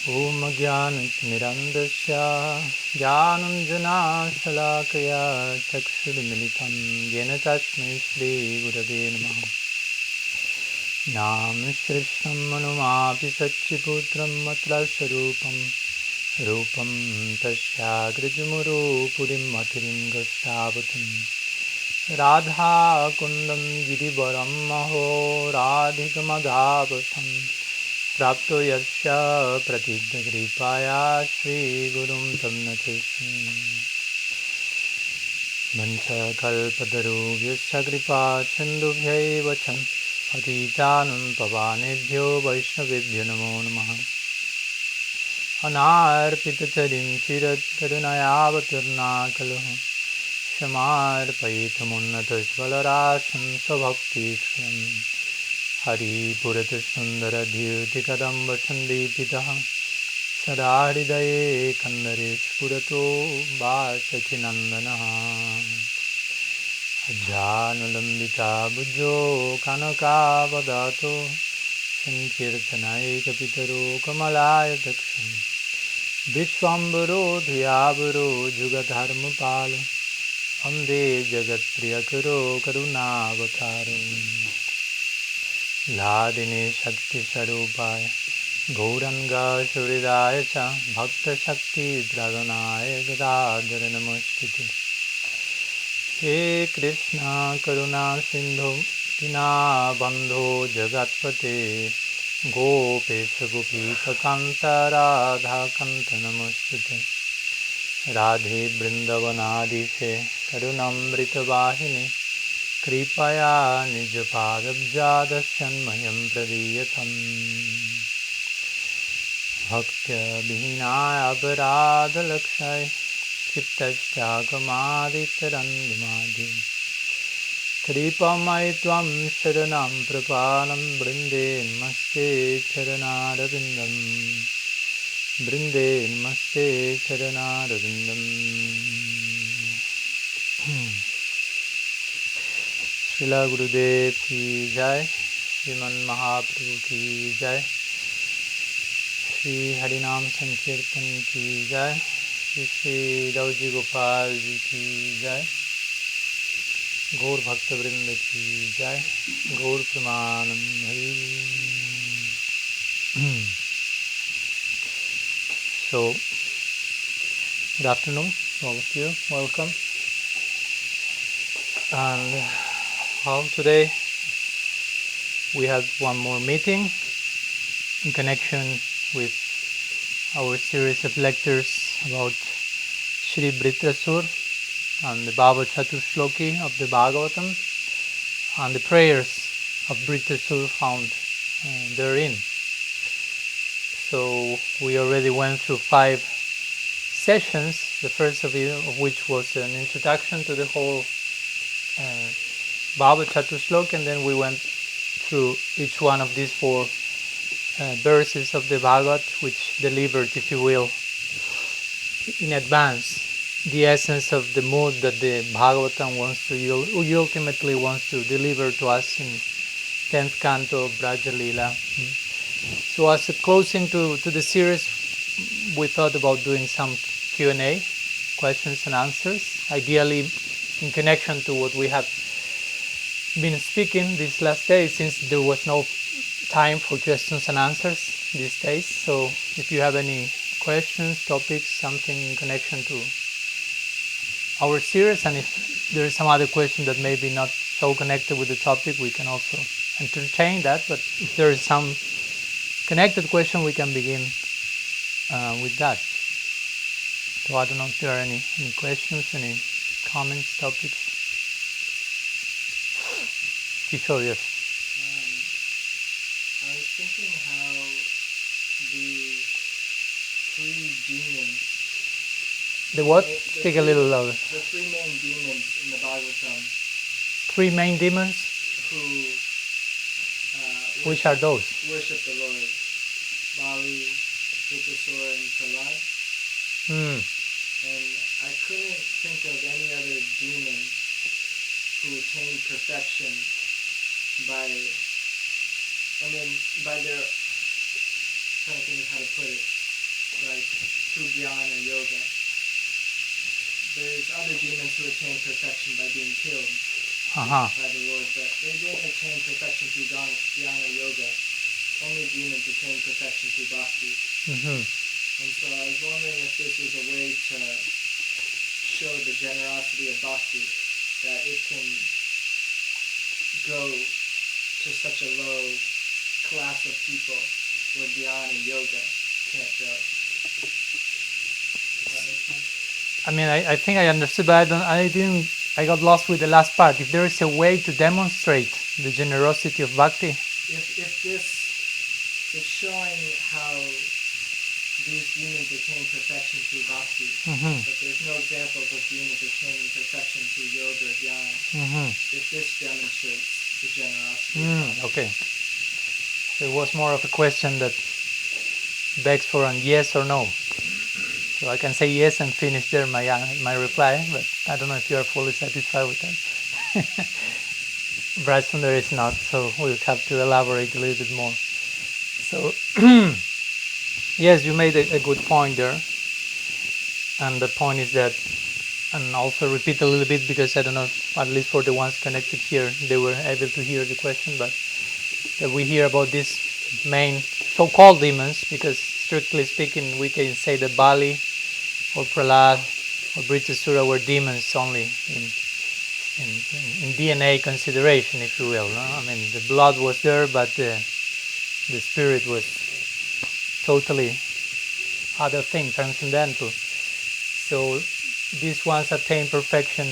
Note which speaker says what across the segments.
Speaker 1: Om Jnana-timirandasya Jnananjana-shalakaya Chakshurmilitam Yena Tasmai Shri Gurave Namaha Nam Shrishtam Manumapi Satchiputram Matra Sarupam Rupam Tasya Grijamuru Purim Matirim Gastavatam Radha Kundam Girivaram Maho Radhikamadhavasam Prapto Yarsha Pratigna Kripaya Shri Gurum Tamnatasmi Mancha Kalpatarubhyasya Kripa Sindhubhyai Vacham Patitanam Pavanebhyo Vaishnavebhyo Namo Namaha Anarpitacharim Chirat Karunayavatarna Kaluhu Shamarpayithamunnatasvalarasam Svabhakti Swaram Hari Purata Sundara Dhyuti Kadamba Sandipitaha Sada Hridaye Kandaresh Purato Vasati Nandanaha Ajjanulambita Bujjo Kanaka Vadato Sankirtanai Kapitaro Kamalaya Daksham Vishwambaro Dhyabaro Jugadharma Palo Ande Jagat Priyakaro Karunavataram Ladini Shakti Sarupaya Gauranga Suridaya Cha Bhakta Shakti Draganaya Gadadhara Namaskiti He Krishna Karuna Sindhu Dina Bandho Jagatpate Gopesha Gopika Kanta Radha Kanta Namaskiti Radhe Vrindavanadise Karunamrita Vahini Kripaya Nijapadabjadasyanmayam pradiyatam Bhaktya Bhinaya Aparadalakshay Chittastakamaditarandamadi Kripamai Tvam Sharanam Prapanam Brinde Namaste Charanarabindam Brinde Namaste Charanarabindam Srila Gurudev ki jai, Sriman Mahaprabhu ki jai, Shri Harinam Sankirtan ki jai, Shri Dauji Gopal ji ki jai, Gaur Bhakta Vrinda ki jai, Gaur Pramanam Hari. So, good afternoon, all of you, welcome. And today we have one more meeting in connection with our series of lectures about Shri Vritrasura and the Bhava-catuh-sloki of the Bhagavatam and the prayers of Vritrasura found therein. So we already went through 5 sessions, the first of which was an introduction to the whole Bhava-catuh-sloki, and then we went through each one of these 4 verses of the Bhagavad, which delivered, if you will, in advance, the essence of the mood that the Bhagavatam wants to ultimately wants to deliver to us in 10th canto of Braja Lila. So as a closing to the series, we thought about doing some Q&A, questions and answers, ideally in connection to what we have been speaking these last days, since there was no time for questions and answers these days. So if you have any questions, topics, something in connection to our series, and if there is some other question that may be not so connected with the topic, we can also entertain that. But if there is some connected question, we can begin with that. So I don't know if there are any questions, any comments, topics. Kishore, yes.
Speaker 2: I was thinking how the 3 demons...
Speaker 1: The what? Speak a little louder.
Speaker 2: The 3 main demons in the Bhagavatam.
Speaker 1: 3 main demons?
Speaker 2: Who...
Speaker 1: which are those?
Speaker 2: Worship the Lord. Bali, Vritrasura, and Prahlad. And I couldn't think of any other demon who attained perfection by their, trying to think of how to put it, like through jnana yoga. There's other demons who attain perfection by being killed by the Lord, but they didn't attain perfection through jnana yoga. Only demons attain perfection through bhakti. And so I was wondering if this was a way to show the generosity of bhakti, that it can go to such a low class of people where jnana and yoga can't go. Does that make sense?
Speaker 1: I mean, I think I understood, but I got lost with the last part. If there is a way to demonstrate the generosity of bhakti.
Speaker 2: If showing how these demons attain perfection through bhakti, but there's no examples of demons attaining perfection through yoga or jnana. If this demonstrates the generosity.
Speaker 1: Okay. So it was more of a question that begs for a yes or no. So I can say yes and finish there my reply, but I don't know if you are fully satisfied with that. Vritrasura is not, so we'll have to elaborate a little bit more. So, yes, you made a good point there. And the point is that, and also repeat a little bit because I don't know, at least for the ones connected here, they were able to hear the question, but that we hear about these main so-called demons, because strictly speaking, we can say that Bali or Prahlad or Vritrasura were demons only in DNA consideration, if you will. No? I mean, the blood was there, but the spirit was totally other thing, transcendental. So these ones attain perfection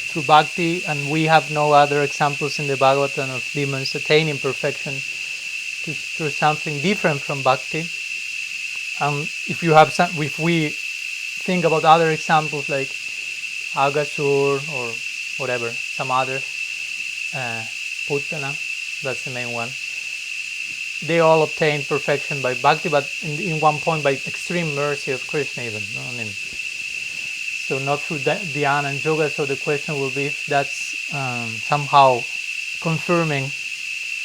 Speaker 1: through bhakti, and we have no other examples in the Bhagavatam of demons attaining perfection through something different from bhakti. If we think about other examples like Agasur or whatever, some others, Putana, that's the main one. They all obtain perfection by bhakti, but in one point by extreme mercy of Krishna even. No? I mean, so not through dhyana and yoga. So the question will be if that's somehow confirming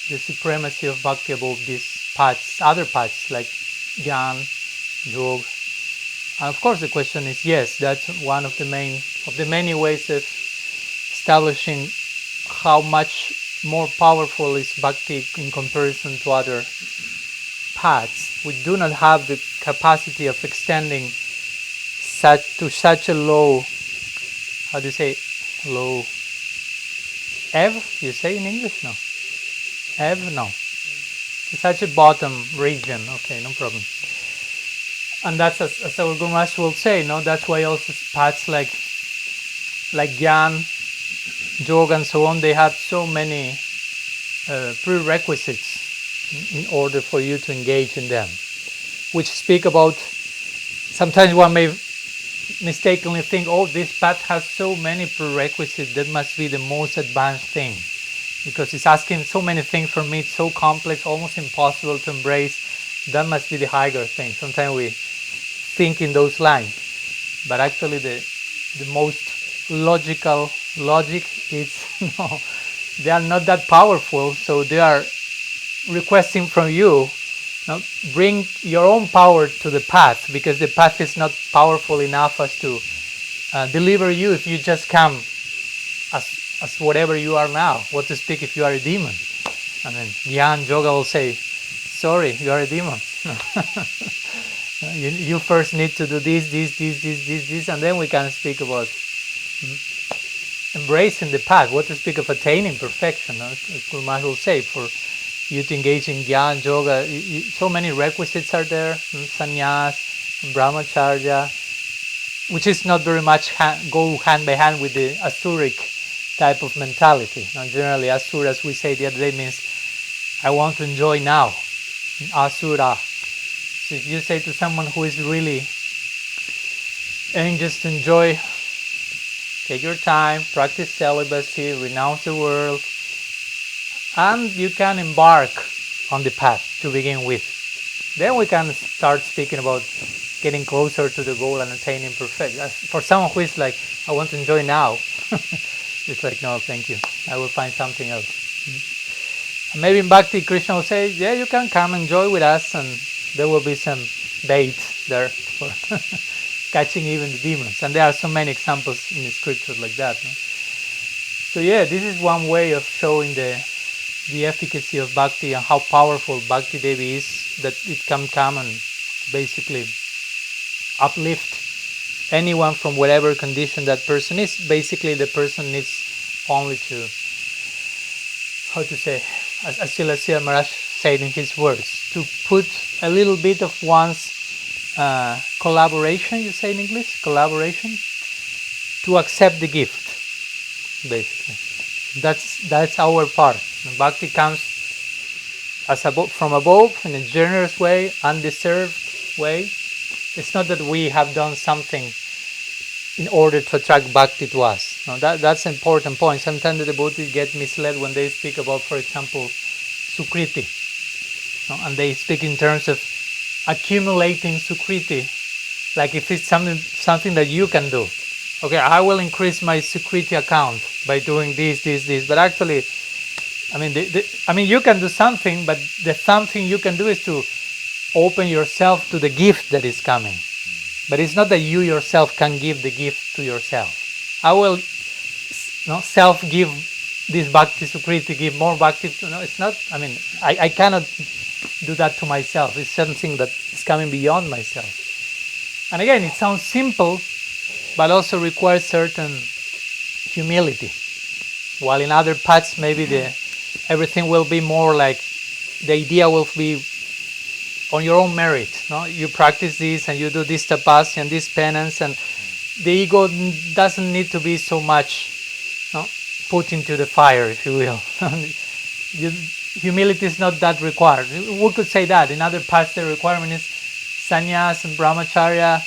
Speaker 1: the supremacy of bhakti above these paths, other paths like jnana, yoga. And of course, the question is yes. That's one of the many ways of establishing how much more powerful is bhakti in comparison to other paths. We do not have the capacity of extending such a low, how do you say, low, you say in English? No. No. To such a bottom region. Okay, no problem. And that's, as our Guru Maharaj will say, no, that's why also paths like Jnana, Yoga and so on, they have so many prerequisites in order for you to engage in them, which speak about, sometimes one may mistakenly think, oh, this path has so many prerequisites, that must be the most advanced thing, because it's asking so many things from me, it's so complex, almost impossible to embrace, that must be the higher thing. Sometimes we think in those lines, but actually the most logic is, no, they are not that powerful, so they are requesting from you, bring your own power to the path, because the path is not powerful enough as to deliver you if you just come as whatever you are now. What to speak if you are a demon? And then Gyan Yoga will say, sorry, you are a demon. You first need to do this, and then we can speak about embracing the path. What to speak of attaining perfection? As Guru Maharaj will say, for you to engage in Jnana, Yoga, so many requisites are there, sannyas, brahmacharya, which is not very much go hand by hand with the asuric type of mentality. Now, generally, asura, as we say the other day, means I want to enjoy now, asura. So if you say to someone who is really anxious to enjoy, take your time, practice celibacy, renounce the world, and you can embark on the path to begin with. Then we can start speaking about getting closer to the goal and attaining perfection. For someone who is like, I want to enjoy now, it's like, no, thank you. I will find something else. And maybe in Bhakti, Krishna will say, yeah, you can come enjoy with us, and there will be some bait there for catching even the demons. And there are so many examples in the scriptures like that. No? So yeah, this is one way of showing the efficacy of bhakti and how powerful Bhakti Devi is, that it can come and basically uplift anyone from whatever condition that person is. Basically, the person needs only to, how to say, as Silasir Maharaj said in his words, to put a little bit of one's collaboration, you say in English, collaboration, to accept the gift, basically. That's our part. And bhakti comes as from above, in a generous way, undeserved way. It's not that we have done something in order to attract bhakti to us. Now that's an important point. Sometimes the devotees get misled when they speak about, for example, sukriti. And they speak in terms of accumulating sukriti, like if it's something that you can do. Okay, I will increase my sukriti account by doing this. But actually, I mean, you can do something, but the something you can do is to open yourself to the gift that is coming. But it's not that you yourself can give the gift to yourself. I will self-give this bhakti sukriti, give more bhakti. It's not, I cannot do that to myself. It's something that is coming beyond myself. And again, it sounds simple, but also requires certain humility. While in other paths, maybe everything will be more like, the idea will be on your own merit. No? You practice this and you do this tapasya and this penance, and the ego doesn't need to be so much put into the fire, if you will. Humility is not that required. We could say that. In other paths, the requirement is sannyas and brahmacharya.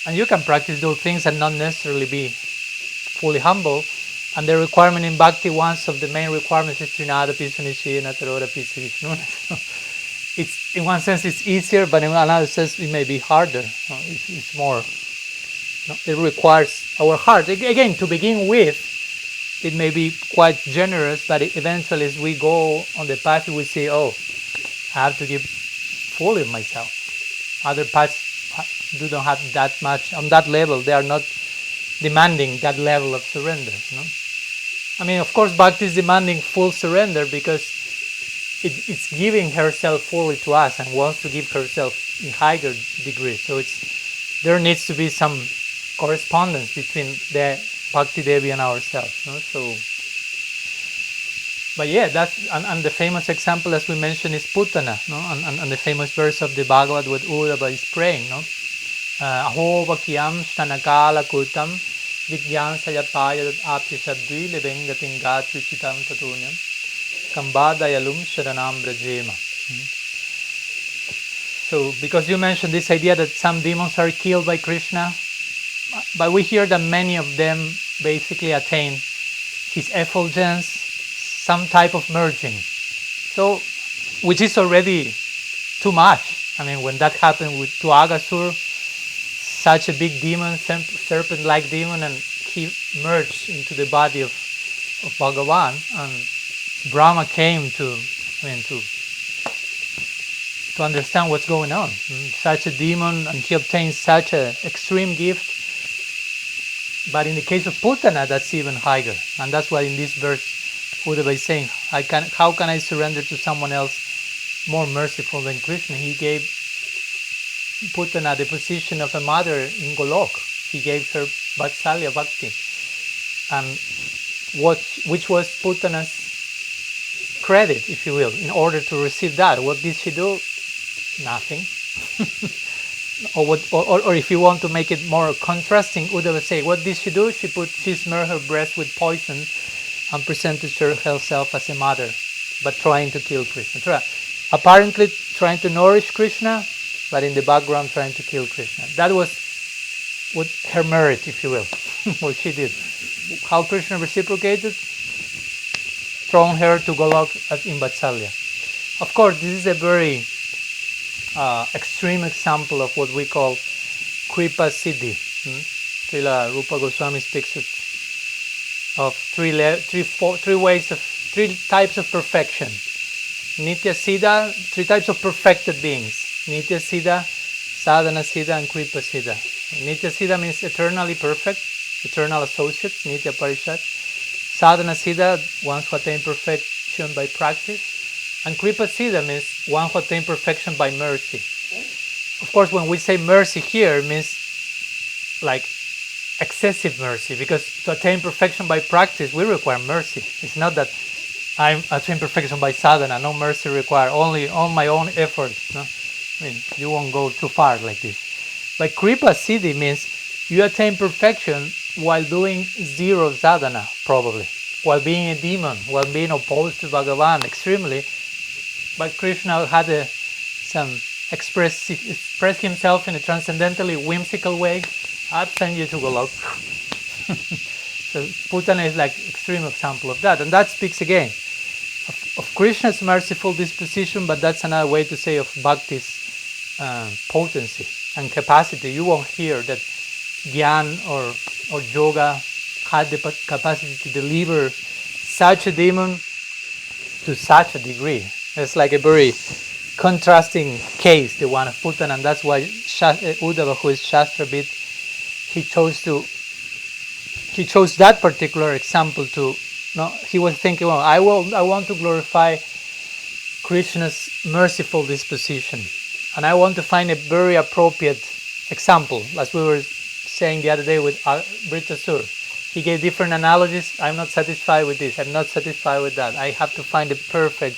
Speaker 1: And you can practice those things and not necessarily be fully humble. And the requirement in bhakti, one of the main requirements is Trinada Pisunishi Natarora Pisavishnu. It's, in one sense, it's easier, but in another sense, it may be harder. It's more. It requires our heart. Again, to begin with, it may be quite generous, but eventually, as we go on the path, we say, "Oh, I have to give fully of myself." Other paths don't have that much on that level. They are not demanding that level of surrender. Of course, bhakti is demanding full surrender because it's giving herself fully to us and wants to give herself in higher degree. So there needs to be some correspondence between the Bhakti Devi and ourselves. But yeah, that's and the famous example, as we mentioned, is Putana. And the famous verse of the Bhagavad with Uddhava is praying. Aho vakyam stanakala kutam vigyan sayapaya apya sadvi levengatim gatvichitam tatunyam kambadayalum sharanam brajema. So, because you mentioned this idea that some demons are killed by Krishna, but we hear that many of them basically attain his effulgence, some type of merging. So, which is already too much. When that happened to Agasur, such a big demon, serpent-like demon, and he merged into the body of Bhagavan, and Brahma came to understand what's going on. Such a demon, and he obtained such an extreme gift. But in the case of Putana, that's even higher, and that's why in this verse, Uddhava is saying, how can I surrender to someone else more merciful than Krishna? He gave Putana the position of a mother in Golok. He gave her Vatsalya Bhakti. And which was Putana's credit, if you will, in order to receive that. What did she do? Nothing. or if you want to make it more contrasting, Uddhava say, what did she do? She smeared her breast with poison and presented herself as a mother, but trying to kill Krishna. Apparently trying to nourish Krishna, but in the background trying to kill Krishna. That was what her merit, if you will, what she did. How Krishna reciprocated? Thrown her to Golok in Vatsalya. Of course, this is a very extreme example of what we call Kripa Siddhi. Srila Rupa Goswami speaks of three types of perfection. Nitya Siddha, 3 types of perfected beings. Nitya Siddha, Sadhana Siddha, and Kripa Siddha. Nitya Siddha means eternally perfect, eternal associates, Nitya Parishad. Sadhana Siddha, ones who attain perfection by practice. And Kripa Siddha means one who attain perfection by mercy. Of course, when we say mercy here, it means like excessive mercy, because to attain perfection by practice, we require mercy. It's not that I'm attain perfection by sadhana, no mercy required, only on my own effort. No? I mean, you won't go too far like this. But Kripa Siddhi means you attain perfection while doing 0 sadhana, probably, while being a demon, while being opposed to Bhagavan extremely. But Krishna had express himself in a transcendentally whimsical way. I'll send you to Golok. So Putana is like extreme example of that, and that speaks again of Krishna's merciful disposition, but that's another way to say of Bhakti's potency and capacity. You won't hear that Gyan or Yoga had the capacity to deliver such a demon to such a degree. It's like a very contrasting case, the one of Putana, and that's why Uddhava, who is Shastrabit, he chose that particular example to. No, he was thinking, well, I want to glorify Krishna's merciful disposition, and I want to find a very appropriate example, as we were saying the other day with Vritrasura. He gave different analogies. I'm not satisfied with this. I'm not satisfied with that. I have to find a perfect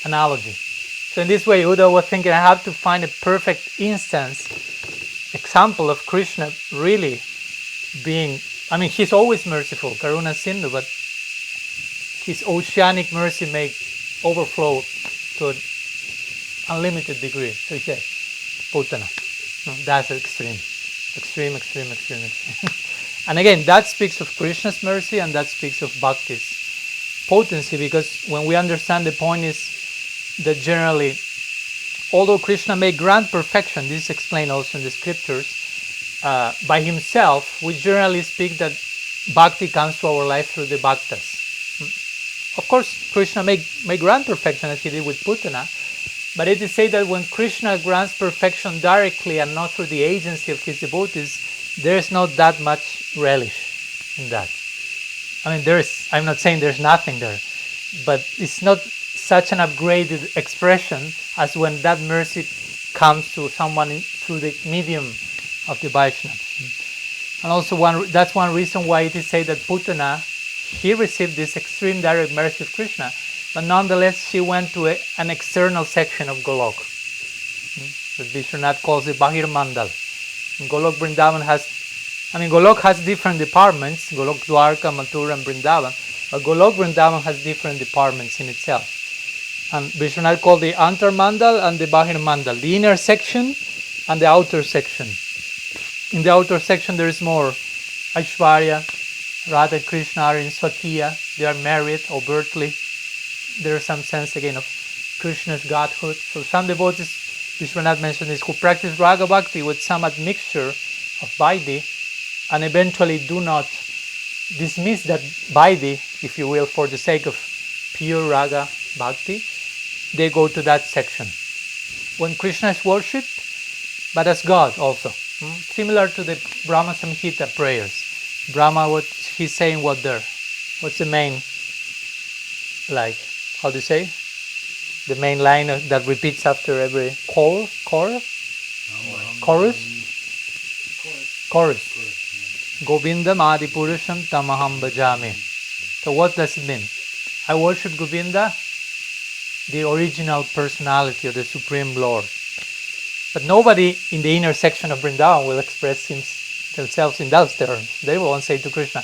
Speaker 1: analogy. So in this way, Uddhava was thinking, I have to find a perfect example of Krishna really being. I mean, he's always merciful, Karuna Sindhu, but his oceanic mercy may overflow to an unlimited degree. So he says, Putana. No, that's extreme. And again, that speaks of Krishna's mercy, and that speaks of Bhakti's potency, because when we understand, the point is that generally, although Krishna may grant perfection, this is explained also in the scriptures, by himself, we generally speak that Bhakti comes to our life through the Bhaktas. Of course, Krishna may grant perfection, as he did with Putana, but it is said that when Krishna grants perfection directly and not through the agency of his devotees, there is not that much relish in that. I mean, I'm not saying there's nothing there, but it's not such an upgraded expression as when that mercy comes to someone through the medium of the Vaishnavas. And also that's one reason why it is said that Putana, he received this extreme direct mercy of Krishna, but nonetheless she went to an external section of Golok. That Vishwanath calls it Bahir Mandal. Golok Vrindavan Golok has different departments, Golok Dwarka, Mathura and Vrindavan, but Golok Vrindavan has different departments in itself. And Vishwanath called the Antar Mandal and the Bahir Mandal, the inner section and the outer section. In the outer section there is more Aishwarya, Radha and Krishna are in Swakiya, they are married overtly. There is some sense again of Krishna's godhood. So some devotees, Vishwanath mentioned this, who practice Raga Bhakti with some admixture of Vaidhi, and eventually do not dismiss that Vaidhi, if you will, for the sake of pure Raga Bhakti, they go to that section. When Krishna is worshipped, but as God also. Similar to the Brahma Samhita prayers. Brahma, what he's saying, what there? What's the main, how do you say? The main line that repeats after every chorus? Govindam Adi Purusham Tamaham Bhajami. So what does it mean? I worship Govinda, the original personality of the Supreme Lord. But nobody in the inner section of Vrindavan will express themselves in those terms. They won't say to Krishna,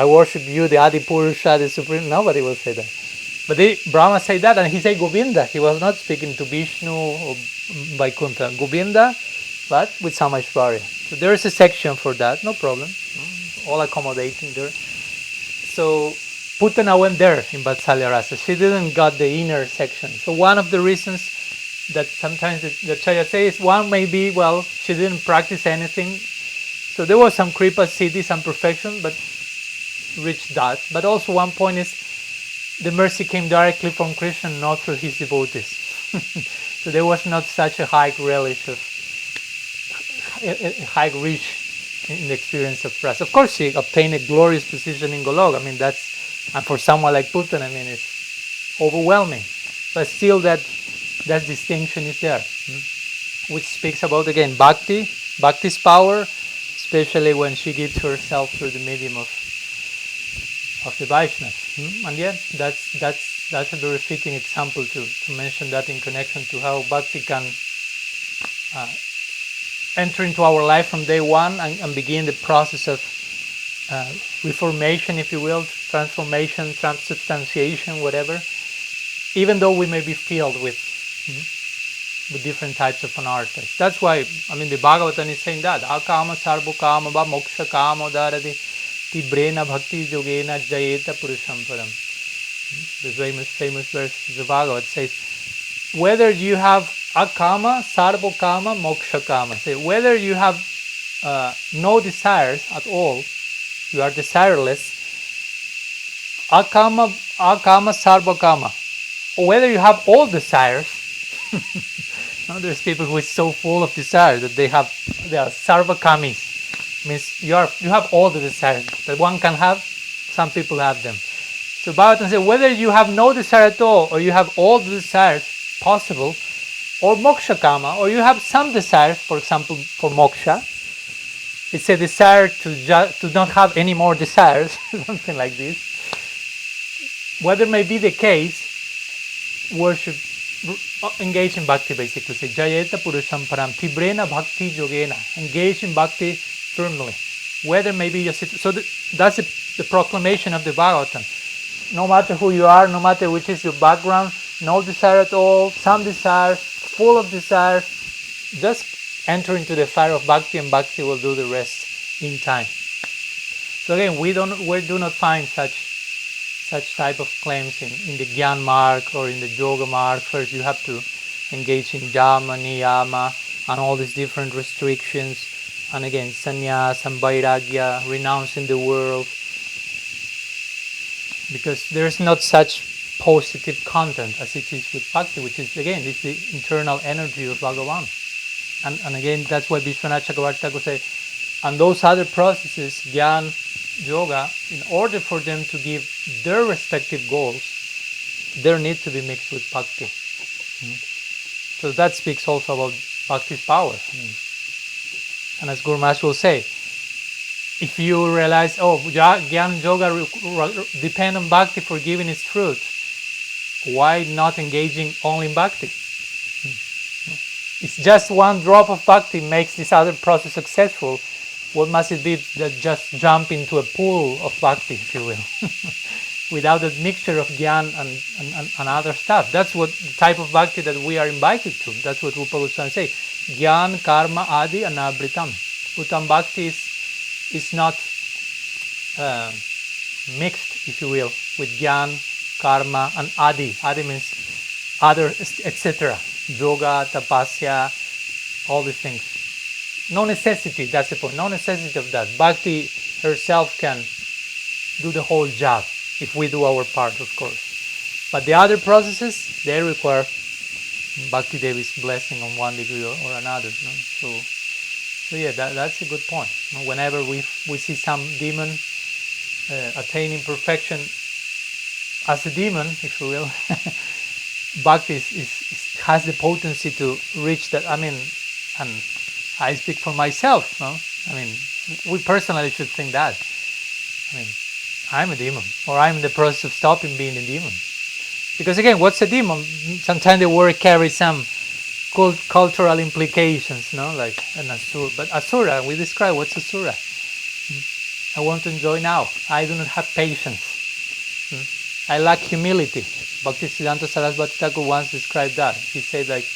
Speaker 1: I worship you, the Adi Purusha, the Supreme. Nobody will say that. But Brahma said that, and he said Govinda. He was not speaking to Vishnu or Vaikuntha. Govinda, but with some Aishwarya. So there is a section for that, no problem. All accommodating there. So Putana went there in Vatsalya Rasa. She didn't got the inner section. So one of the reasons that sometimes the Acharya says, one may be, well, she didn't practice anything. So there was some Kripa Siddhi, some perfection, but reached that. But also one point is, the mercy came directly from Krishna, not through his devotees. So there was not such a high relish of a high reach in the experience of rasa. Of course, she obtained a glorious position in Golok. I mean, and for someone like Putan, I mean, it's overwhelming. But still, that distinction is there, which speaks about, again, bhakti's power, especially when she gives herself through the medium of the Vaishnavas. And yeah, that's a very fitting example to mention that in connection to how bhakti can enter into our life from day one and begin the process of reformation, if you will, transformation, transubstantiation, whatever, even though we may be filled with different types of anarthas. That's why, I mean, the Bhagavatam is saying that akama sarvo kama va moksha kama daradi tibrena bhakti yogena jayeta purusham param. The famous verse of the Bhagavad says, whether you have akama, sarvo kama, moksha kama. Say, whether you have no desires at all, you are desireless, akama, sarva kama. Or whether you have all desires, there's people who are so full of desires that they are sarva kamis. Means you have all the desires that one can have, some people have them. So Bhagavatam says, whether you have no desire at all, or you have all the desires possible, or moksha kama, or you have some desires, for example, for moksha, it's a desire to not have any more desires, something like this. Whether may be the case, worship, engage in bhakti, basically. Say, Jayeta Purusham Param, Tibrena Bhakti Yogena, engage in bhakti firmly. Whether may be your situation. So that's the proclamation of the Bhagavatam. No matter who you are, no matter which is your background, no desire at all, some desires, full of desires, just enter into the fire of bhakti, and bhakti will do the rest in time. So again, we do not find such type of claims in the Gyan mark or in the Yoga mark. First, you have to engage in Yama, Niyama, and all these different restrictions. And again, sannyas and vairagya, renouncing the world. Because there is not such positive content as it is with bhakti, which is, again, it's the internal energy of Bhagavan. And again, that's why Vishwanath Chakravarti Thakur say, and those other processes, Gyan, Yoga, in order for them to give their respective goals, there need to be mixed with bhakti. So that speaks also about bhakti's power. And as Guru Maharaj will say, if you realize, Gyan Yoga depend on bhakti for giving its fruit, why not engaging only in bhakti? It's just one drop of bhakti makes this other process successful. What must it be that just jump into a pool of bhakti, if you will, without a mixture of gyan and other stuff? That's what the type of bhakti that we are invited to. That's what Rupa Goswami say. Gyan, karma, adi, anabritam. Uttam bhakti is not mixed, if you will, with gyan, karma, and adi. Adi means other, etc. Yoga, tapasya, all these things. No necessity, that's the point. No necessity of that. Bhakti herself can do the whole job if we do our part, of course. But the other processes, they require Bhakti Devi's blessing on one degree or another. So yeah, that's a good point. Whenever we see some demon attaining perfection as a demon, if you will, Bhakti has the potency to reach that. I mean, and I speak for myself, no? I mean, we personally should think that. I mean, I'm a demon, or I'm in the process of stopping being a demon. Because again, what's a demon? Sometimes the word carries some cultural implications, no? Like an asura. But asura, we describe what's asura. I want to enjoy now. I do not have patience. I lack humility. Bhaktisiddhanta Sarasvati Thakur once described that. He said, like,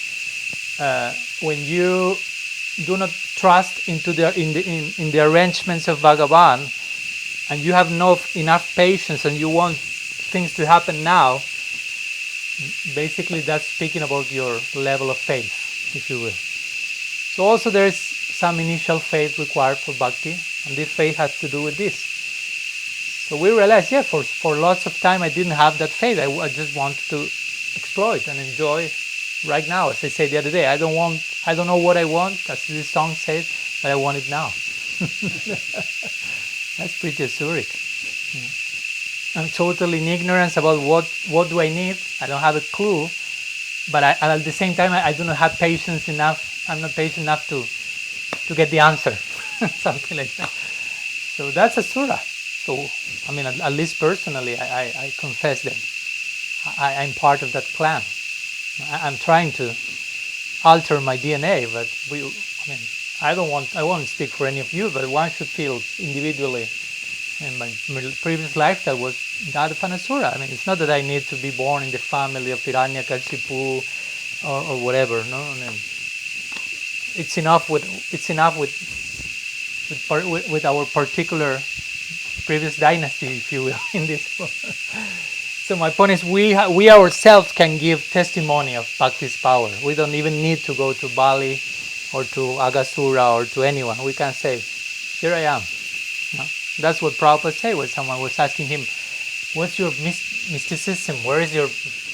Speaker 1: when you do not trust into in the arrangements of Bhagavan, and you have enough patience, and you want things to happen now, basically that's speaking about your level of faith, if you will. So also there is some initial faith required for bhakti, and this faith has to do with this. So we realized, yeah, for lots of time I didn't have that faith. I just wanted to exploit and enjoy right now. As I said the other day, I don't know what I want, as this song says, but I want it now. That's pretty Zurich. I'm totally in ignorance about what do I need. I don't have a clue, but at the same time I do not have patience enough. I'm not patient enough to get the answer, something like that. So that's a surah. So I mean, at least personally, I confess that I'm part of that clan. I'm trying to alter my DNA, but I won't speak for any of you, but one should feel individually. In my previous life, that was that of an asura. I mean, it's not that I need to be born in the family of Hiranyakashipu or whatever. No, I mean, it's enough with our particular previous dynasty, if you will, in this world. So my point is, we ourselves can give testimony of Bhakti's power. We don't even need to go to Bali or to Agasura or to anyone. We can say, here I am. No? That's what Prabhupada said when someone was asking him, what's your mysticism? Where is your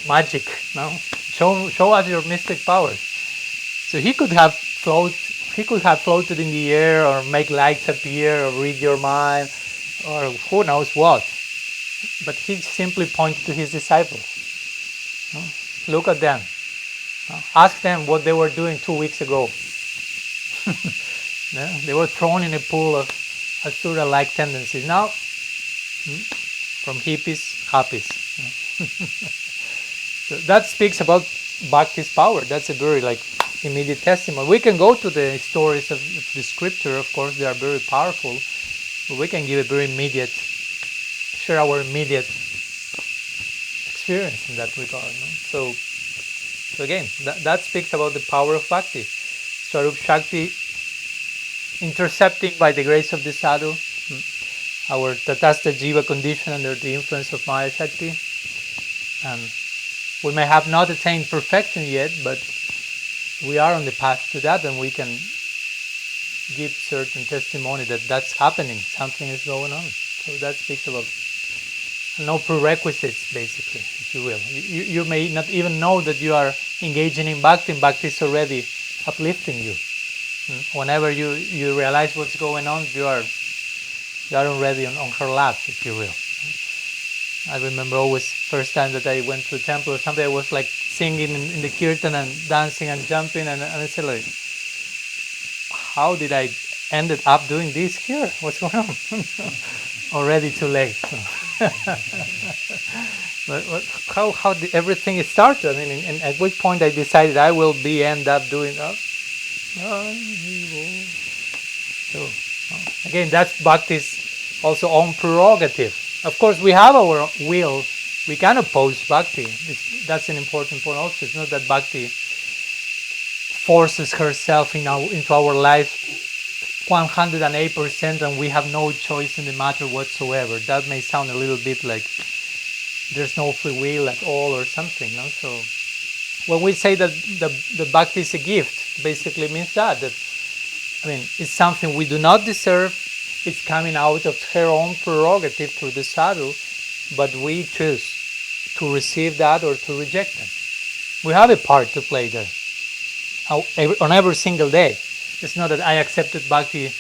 Speaker 1: magic? No? Show us your mystic powers. So he could have floated in the air, or make lights appear, or read your mind, or who knows what. But he simply pointed to his disciples. No? Look at them. No? Ask them what they were doing 2 weeks ago. No? They were thrown in a pool of asura-like tendencies. Now, from hippies, happies. So that speaks about Bhakti's power. That's a very immediate testimony. We can go to the stories of the scripture, of course, they are very powerful, but we can give a very immediate, share our immediate experience in that regard. No? So again, that speaks about the power of Bhakti. Swarup Shakti intercepting by the grace of the sadhu our tatastha jiva condition under the influence of Maya Shakti. And we may have not attained perfection yet, but we are on the path to that, and we can give certain testimony that that's happening, something is going on. So that speaks about no prerequisites, basically, if you will. You may not even know that you are engaging in Bhakti, and Bhakti is already uplifting you. Whenever you realize what's going on, you are already on her lap, if you will. I remember always first time that I went to a temple or something, I was singing in the kirtan and dancing and jumping, and I said how did I ended up doing this here? What's going on? Already too late. But how did everything started? I mean, and at which point I decided I will end up doing that. So again, that's Bhakti's also own prerogative. Of course, we have our will. We can oppose Bhakti. That's an important point also. It's not that Bhakti forces herself into our life 108% and we have no choice in the matter whatsoever. That may sound a little bit like there's no free will at all or something. No? So when we say that the Bhakti is a gift, basically means that it's something we do not deserve. It's coming out of her own prerogative through the sadhu, but we choose to receive that or to reject it. We have a part to play there on every single day. It's not that I accepted Bhakti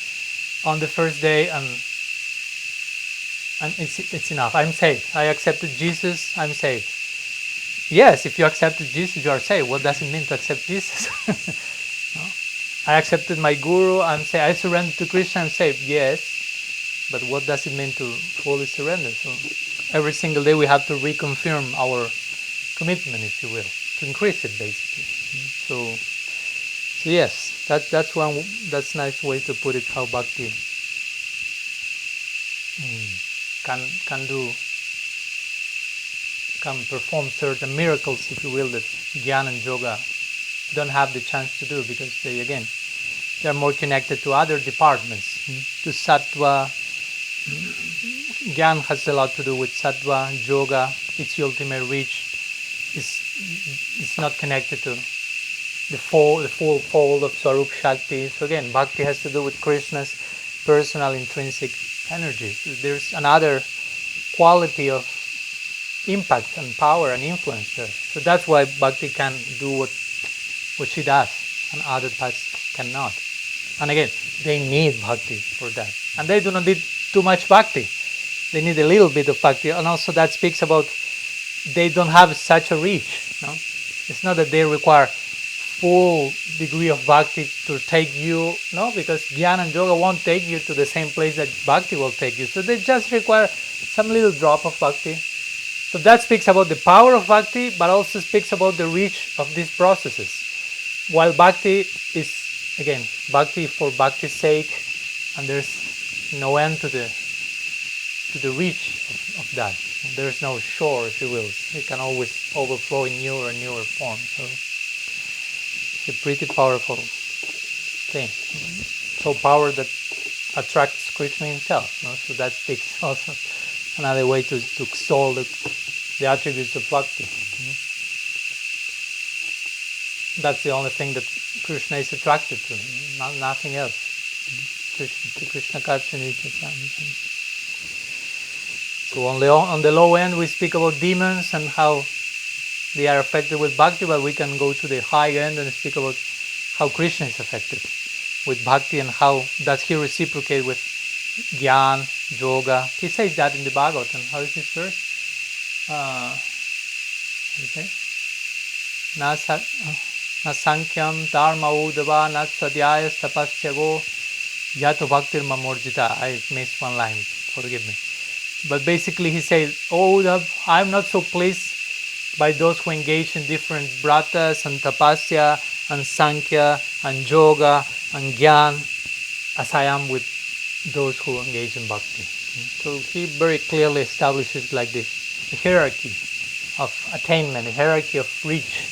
Speaker 1: on the first day and it's enough. I'm saved. I accepted Jesus. I'm saved. Yes, if you accepted Jesus, you are saved. What does it mean to accept Jesus? No? I accepted my guru. I'm saved. I surrendered to Krishna. I'm saved. Yes. But what does it mean to fully surrender? So every single day we have to reconfirm our commitment, if you will, to increase it, basically. So yes, that's a nice way to put it. How Bhakti can perform certain miracles, if you will, that Jnana and Yoga don't have the chance to do, because they are more connected to other departments, to Sattva. Jnana has a lot to do with Sattva. Yoga, its ultimate reach, is not connected to the full fold of Swarup Shakti. So again, Bhakti has to do with Krishna's personal intrinsic energy. So there's another quality of impact and power and influence there. So that's why bhakti can do what she does, and other paths cannot. And again, they need bhakti for that. And they do not need too much bhakti. They need a little bit of bhakti. And also that speaks about they don't have such a reach. No? It's not that they require full degree of bhakti to take you, no, because jnana and yoga won't take you to the same place that bhakti will take you. So they just require some little drop of bhakti. So that speaks about the power of bhakti, but also speaks about the reach of these processes. While bhakti is, again, bhakti for bhakti's sake, and there's no end to the reach of that. There's no shore, if you will. It can always overflow in newer and newer forms. So it's a pretty powerful thing. So power that attracts Krishna himself. No? So that speaks also another way to extol the attributes of bhakti. That's the only thing that Krishna is attracted to, nothing else. Krishna Karchani. So on the low end we speak about demons and how they are affected with bhakti, but we can go to the high end and speak about how Krishna is affected with bhakti and how does he reciprocate with jnana, yoga. He says that in the Bhagavatam. How is this verse? Na sankyam dharma udava na sadhyaya tapasyago yato bhaktir mamorjita. I missed one line, forgive me. But basically he says, oh, I'm not so pleased by those who engage in different vratas and tapasya and sankhya and yoga and jnana as I am with those who engage in bhakti. So he very clearly establishes like this a hierarchy of attainment, a hierarchy of reach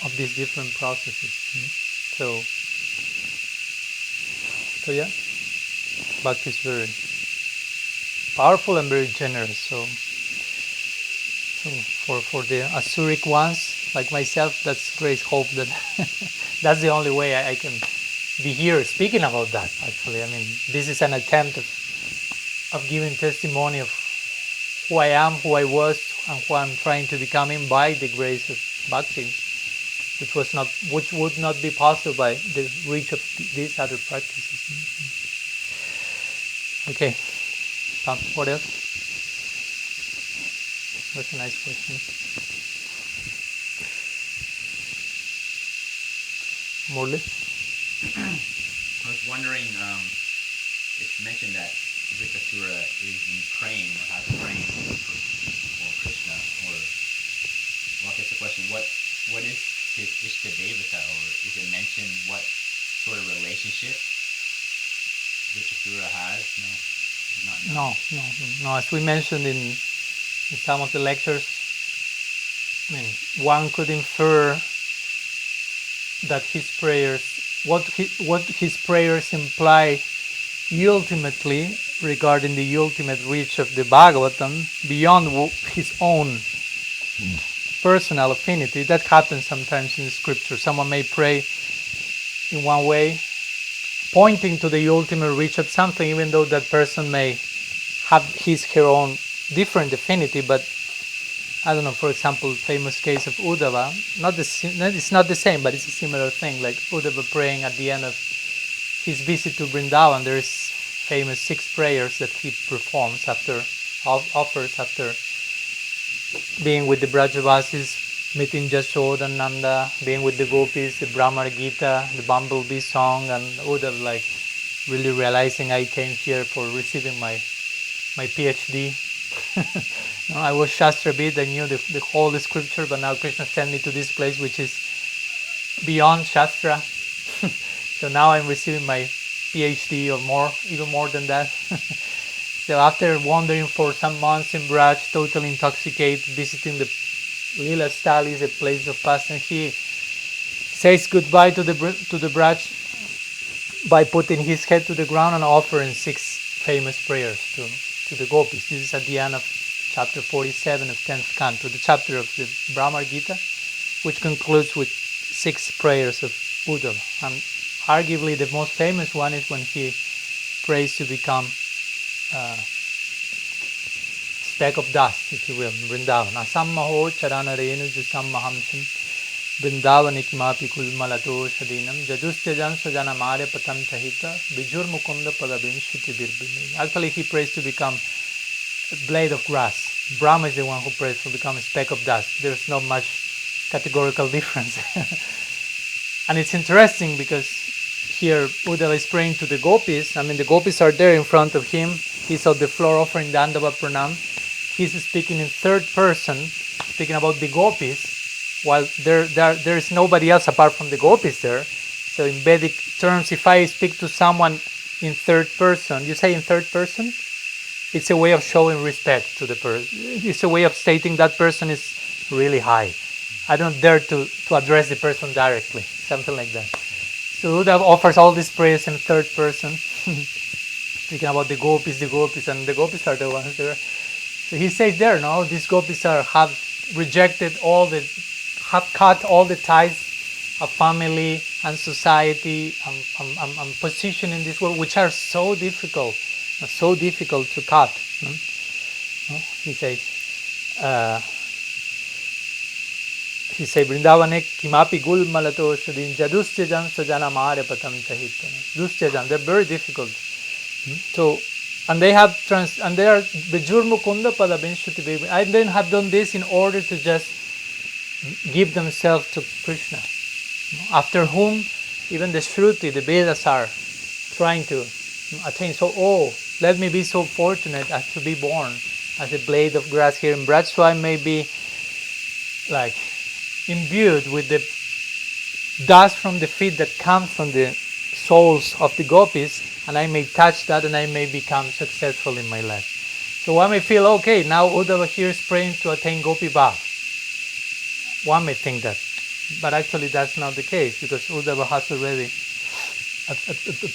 Speaker 1: of these different processes. So yeah, bhakti is very powerful and very generous. So for the Asuric ones like myself, that's great hope that that's the only way I can be here speaking about that. Actually, I mean, this is an attempt of giving testimony of who I am, who I was, and who I'm trying to becoming by the grace of bhakti, which would not be possible by the reach of these other practices. Okay. What else? That's a nice question. Morley?
Speaker 3: I was wondering, it's mentioned that Vritrasura is praying or has praying for Krishna, or well, I guess the question, what is his Ishta Devata, or is it mentioned what sort of relationship Vritrasura has?
Speaker 1: No. As we mentioned in some of the lectures, I mean, one could infer that his prayers, what his prayers imply ultimately regarding the ultimate reach of the Bhagavatam beyond his own personal affinity. That happens sometimes in the scripture. Someone may pray in one way, pointing to the ultimate reach of something, even though that person may have her own different affinity. But I don't know, for example, famous case of Uddhava, it's not the same, but it's a similar thing, like Uddhava praying at the end of his visit to Vrindavan. There's famous 6 prayers that he performs offers after being with the Brajavasis, meeting Jashoda and Nanda, being with the Gopis, the Brahmar Gita, the Bumblebee song, and Uddhav like really realizing I came here for receiving my PhD. I was Shastrabid, I knew the whole scripture, but now Krishna sent me to this place which is beyond Shastra. So now I'm receiving my PhD or more, even more than that. So after wandering for some months in Braj, totally intoxicated, visiting the Lila Stalis, a place of pastime, he says goodbye to the Braj by putting his head to the ground and offering 6 famous prayers to the gopis. This is at the end of chapter 47 of 10th canto, the chapter of the Brahmar Gita, which concludes with 6 prayers of Uddhava. And arguably the most famous one is when he prays to become speck of dust, if you will, in Vrindavan. Asammaho charana renu jusammahamsam Vrindavani kimapi kulmalato shadinam jadustyajan sajana mare patam tahita bijur mukunda padabinshiti birbimi. Actually, he prays to become a blade of grass. Brahma is the one who prays to become a speck of dust. There's not much categorical difference. And it's interesting because here Uddhava is praying to the gopis. I mean, the gopis are there in front of him. He's on the floor offering Dandava Pranam. He's speaking in third person, speaking about the gopis, while there is nobody else apart from the gopis there. So in Vedic terms, if I speak to someone in third person, you say in third person? It's a way of showing respect to the person. It's a way of stating that person is really high. I don't dare to address the person directly, something like that. So Uddhava offers all these prayers in third person, speaking about the gopis, and the gopis are the ones there. So he says there, no, these gopis have rejected have cut all the ties of family and society and position in this world, which are so difficult to cut. He says, Vrindavane kimapi gul malato shadin jadustyajan sajana mare patam tahitana. Dustyajan, they're very difficult. So, and they are Bijur Mukunda Padabhinshuti Baby. I then have done this in order to just give themselves to Krishna, after whom even the Shruti, the Vedas are trying to attain. So, let me be so fortunate as to be born as a blade of grass here in Braj, so I may be like imbued with the dust from the feet that comes from the souls of the gopis, and I may touch that and I may become successful in my life. So one may feel, okay, now Uddhava here is praying to attain Gopi Bhav. One may think that, but actually that's not the case, because Uddhava has already a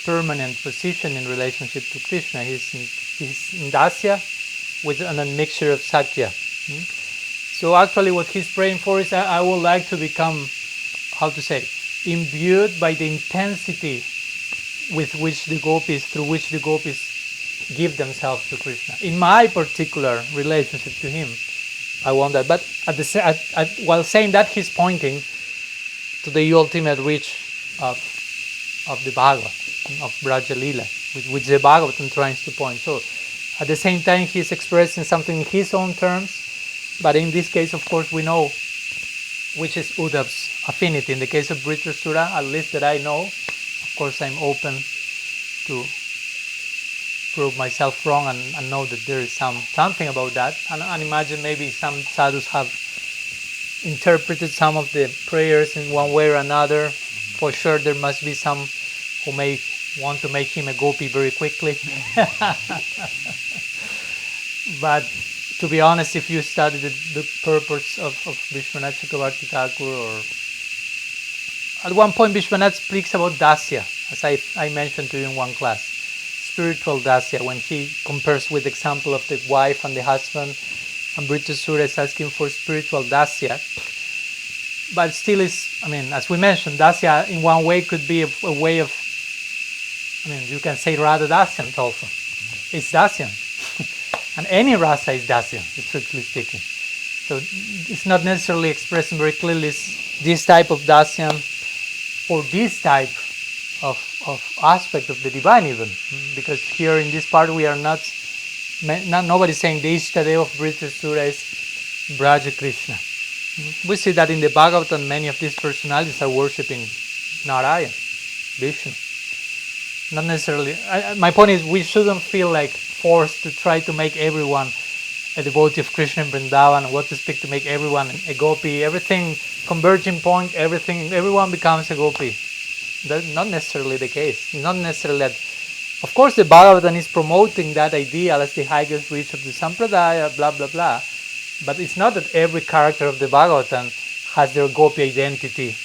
Speaker 1: permanent position in relationship to Krishna. He's in Dasya with a mixture of Sakya. So actually what he's praying for is, I would like to become, imbued by the intensity through which the gopis give themselves to Krishna. In my particular relationship to him, I want that. But while saying that, he's pointing to the ultimate reach of the Bhagavad, of Braja Lila, which the Bhagavatam tries to point. So at the same time, he's expressing something in his own terms, but in this case, of course, we know which is Uddhav's affinity. In the case of Vritrasura, at least that I know, of course, I'm open to prove myself wrong and know that there is something about that. And imagine maybe some sadhus have interpreted some of the prayers in one way or another. For sure, there must be some who may want to make him a gopi very quickly. But to be honest, if you study the purpose of Vishwanath Chakravarti Thakur, or at one point Vishwanath speaks about dasya, as I mentioned to you in one class, spiritual dasya, when he compares with the example of the wife and the husband, and Vritrasura is asking for spiritual dasya. But still is, as we mentioned, dasya in one way could be a way of, you can say Radha Dasyam also. It's dasyam. And any rasa is dasyam, strictly speaking. So it's not necessarily expressing very clearly this type of dasyam or this type of aspect of the divine even. Because here in this part we are nobody's saying the Ishtadeva of Vritrasura is Braja Krishna. We see that in the Bhagavatam many of these personalities are worshipping Narayan, Vishnu. Not necessarily. My point is, we shouldn't feel like forced to try to make everyone a devotee of Krishna in Vrindavan, what to speak to make everyone a gopi, everything converging point, everyone becomes a gopi. That's not necessarily the case. Not necessarily that. Of course, the Bhagavatam is promoting that ideal as the highest reach of the Sampradaya, blah, blah, blah. But it's not that every character of the Bhagavatam has their gopi identity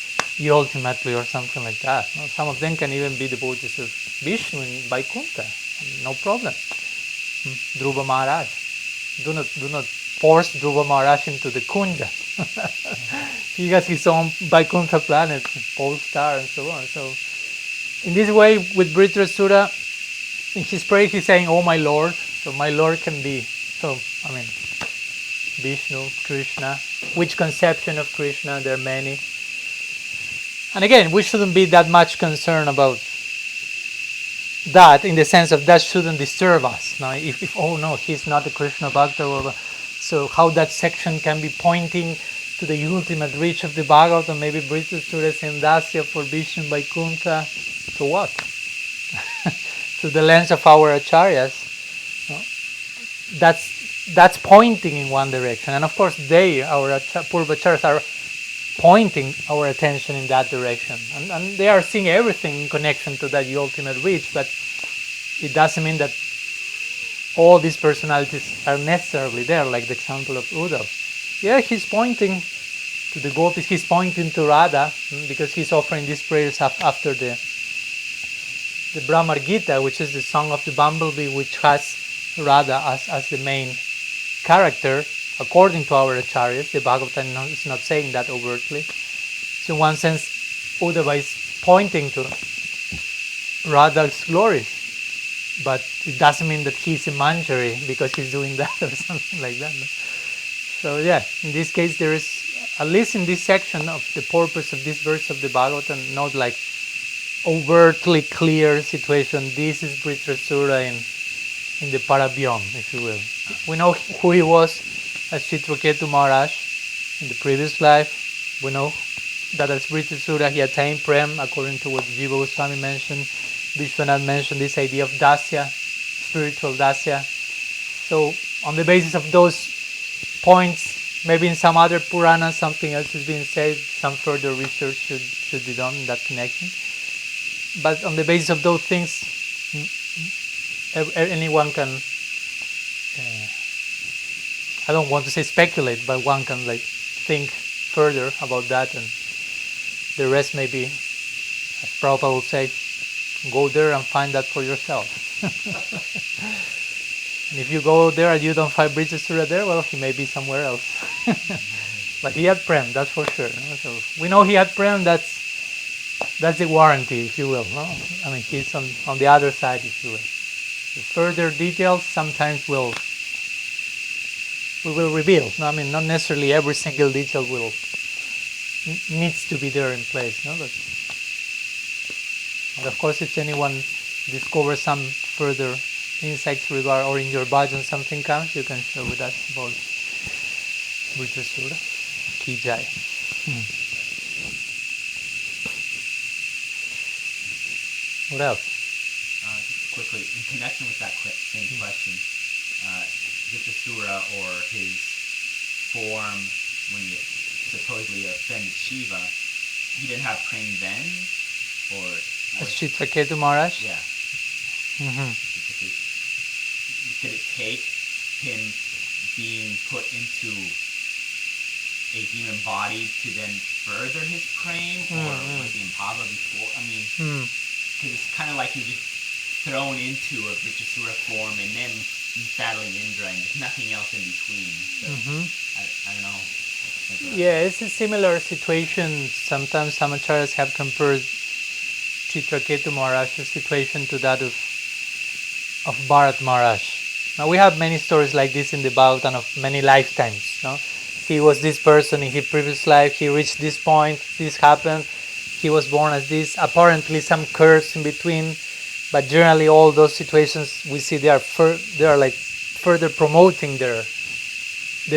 Speaker 1: ultimately or something like that. No, some of them can even be devotees of Vishnu in Vaikuntha. No problem. Dhruva Maharaj. Do not force Dhruva Maharaj into the Kunja. He has his own Vaikuntha planet, pole star and so on. So in this way, with Vritrasura, in his prayer he's saying, "Oh my Lord." So my Lord can be, Vishnu, Krishna, which conception of Krishna, there are many. And again, we shouldn't be that much concerned about that, in the sense of that shouldn't disturb us. Now, if oh no, he's not a Krishna Bhakta, so how that section can be pointing to the ultimate reach of the Bhagavatam, maybe Vritrasura Sendasya for Vishnu Vaikuntha, so what? Through the lens of our acharyas, that's pointing in one direction, and of course our Purvacharyas are pointing our attention in that direction, and they are seeing everything in connection to that ultimate reach, but it doesn't mean that all these personalities are necessarily there, like the example of Uddhav. Yeah, he's pointing to the gopis, he's pointing to Radha, because he's offering these prayers after the Brahmar Gita, which is the song of the bumblebee, which has Radha as the main character, according to our acharyas. The Bhagavatam is not saying that overtly. So in one sense, Uddhava is pointing to Radha's glories, but it doesn't mean that he's a manjari because he's doing that or something like that. No? So yeah, in this case there is, at least in this section of the purpose of this verse of the Bhagavatam, not like overtly clear situation. This is Vritrasura in the Parabyom, if you will. We know who he was as Chitraketu Maharaj in the previous life. We know that as Vritrasura he attained Prem, according to what Jiva Goswami mentioned. Vishwanath mentioned this idea of Dasya, spiritual Dasya. So on the basis of those points, maybe in some other Purana something else is being said, some further research should be done in that connection. But on the basis of those things, anyone can, I don't want to say speculate, but one can like think further about that, and the rest maybe, as Prabhupada will say, go there and find that for yourself. And if you go there and you don't find Vritrasura there, well, he may be somewhere else. But he had Prem, that's for sure. No? So we know he had Prem, that's the warranty, if you will. No? I mean, he's on the other side, if you will. The further details sometimes we will reveal. No, I mean, not necessarily every single detail needs to be there in place. No? But of course, if anyone discovers some further insights regard, or in your bhajan something comes, you can share with us about Vritrasura. Ki Jai. What else?
Speaker 3: Just quickly, in connection with that same question, Vritrasura, or his form when he supposedly offended Shiva, he didn't have Prem then? Or
Speaker 1: As Chitraketu Maharaj?
Speaker 3: Yeah.
Speaker 1: Mm-hmm.
Speaker 3: Did it take him being put into a demon body to then further his Prem, or was he in Bhava before? I mean, because it's kind of like he was just thrown into a Vritrasura form and then battling Indra, and there's nothing else in between. So I don't know.
Speaker 1: Yeah, it's a similar situation. Sometimes some acharyas have compared Chitraketu Maharaj's situation to that of Bharat Maharaj. Now we have many stories like this in the Bhagavatam of many lifetimes. No? He was this person in his previous life, he reached this point, this happened, he was born as this, apparently some curse in between, but generally all those situations we see they are like further promoting the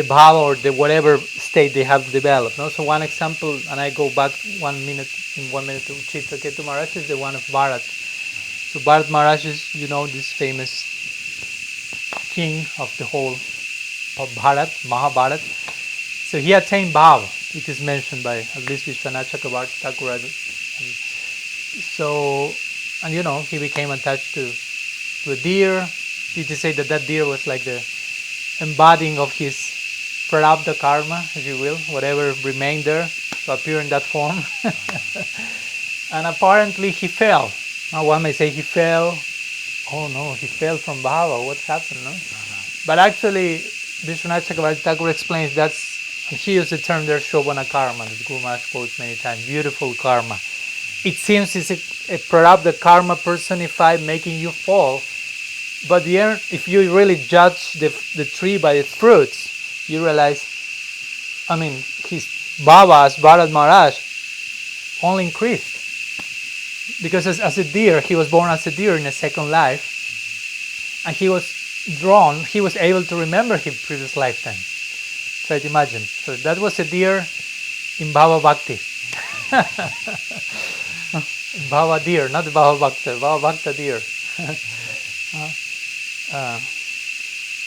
Speaker 1: bhava or the whatever state they have developed. No? So one example, and I go back 1 minute to Chitraketu Maharaj, is the one of Bharat. So Bharat Maharaj is, this famous king of the whole of Bharat, Mahabharat. So he attained Bhava, it is mentioned by at least Vishwanath Chakravarti Thakur. So, and he became attached to a deer. It is said that deer was like the embodying of his prarabdha karma, if you will, whatever remained there to appear in that form. And apparently he fell. Now one may say he fell. Oh no, he fell from Bhava. What happened? No? But actually, Vishwanath Chakravarti Thakur explains he used the term there, Shobhana karma, that Guru Maharaj quotes many times. Beautiful karma. It seems it's a prarabdha karma personified, making you fall. But if you really judge the tree by its fruits, you realize, I mean, his Bhava as Bharat Maharaj only increased. Because as a deer, he was born as a deer in a second life, and he was able to remember his previous lifetime. Try to imagine. So that was a deer in Bhava Bhakti. Bhava deer, not Bhava Bhakta, Bhava Bhakta deer.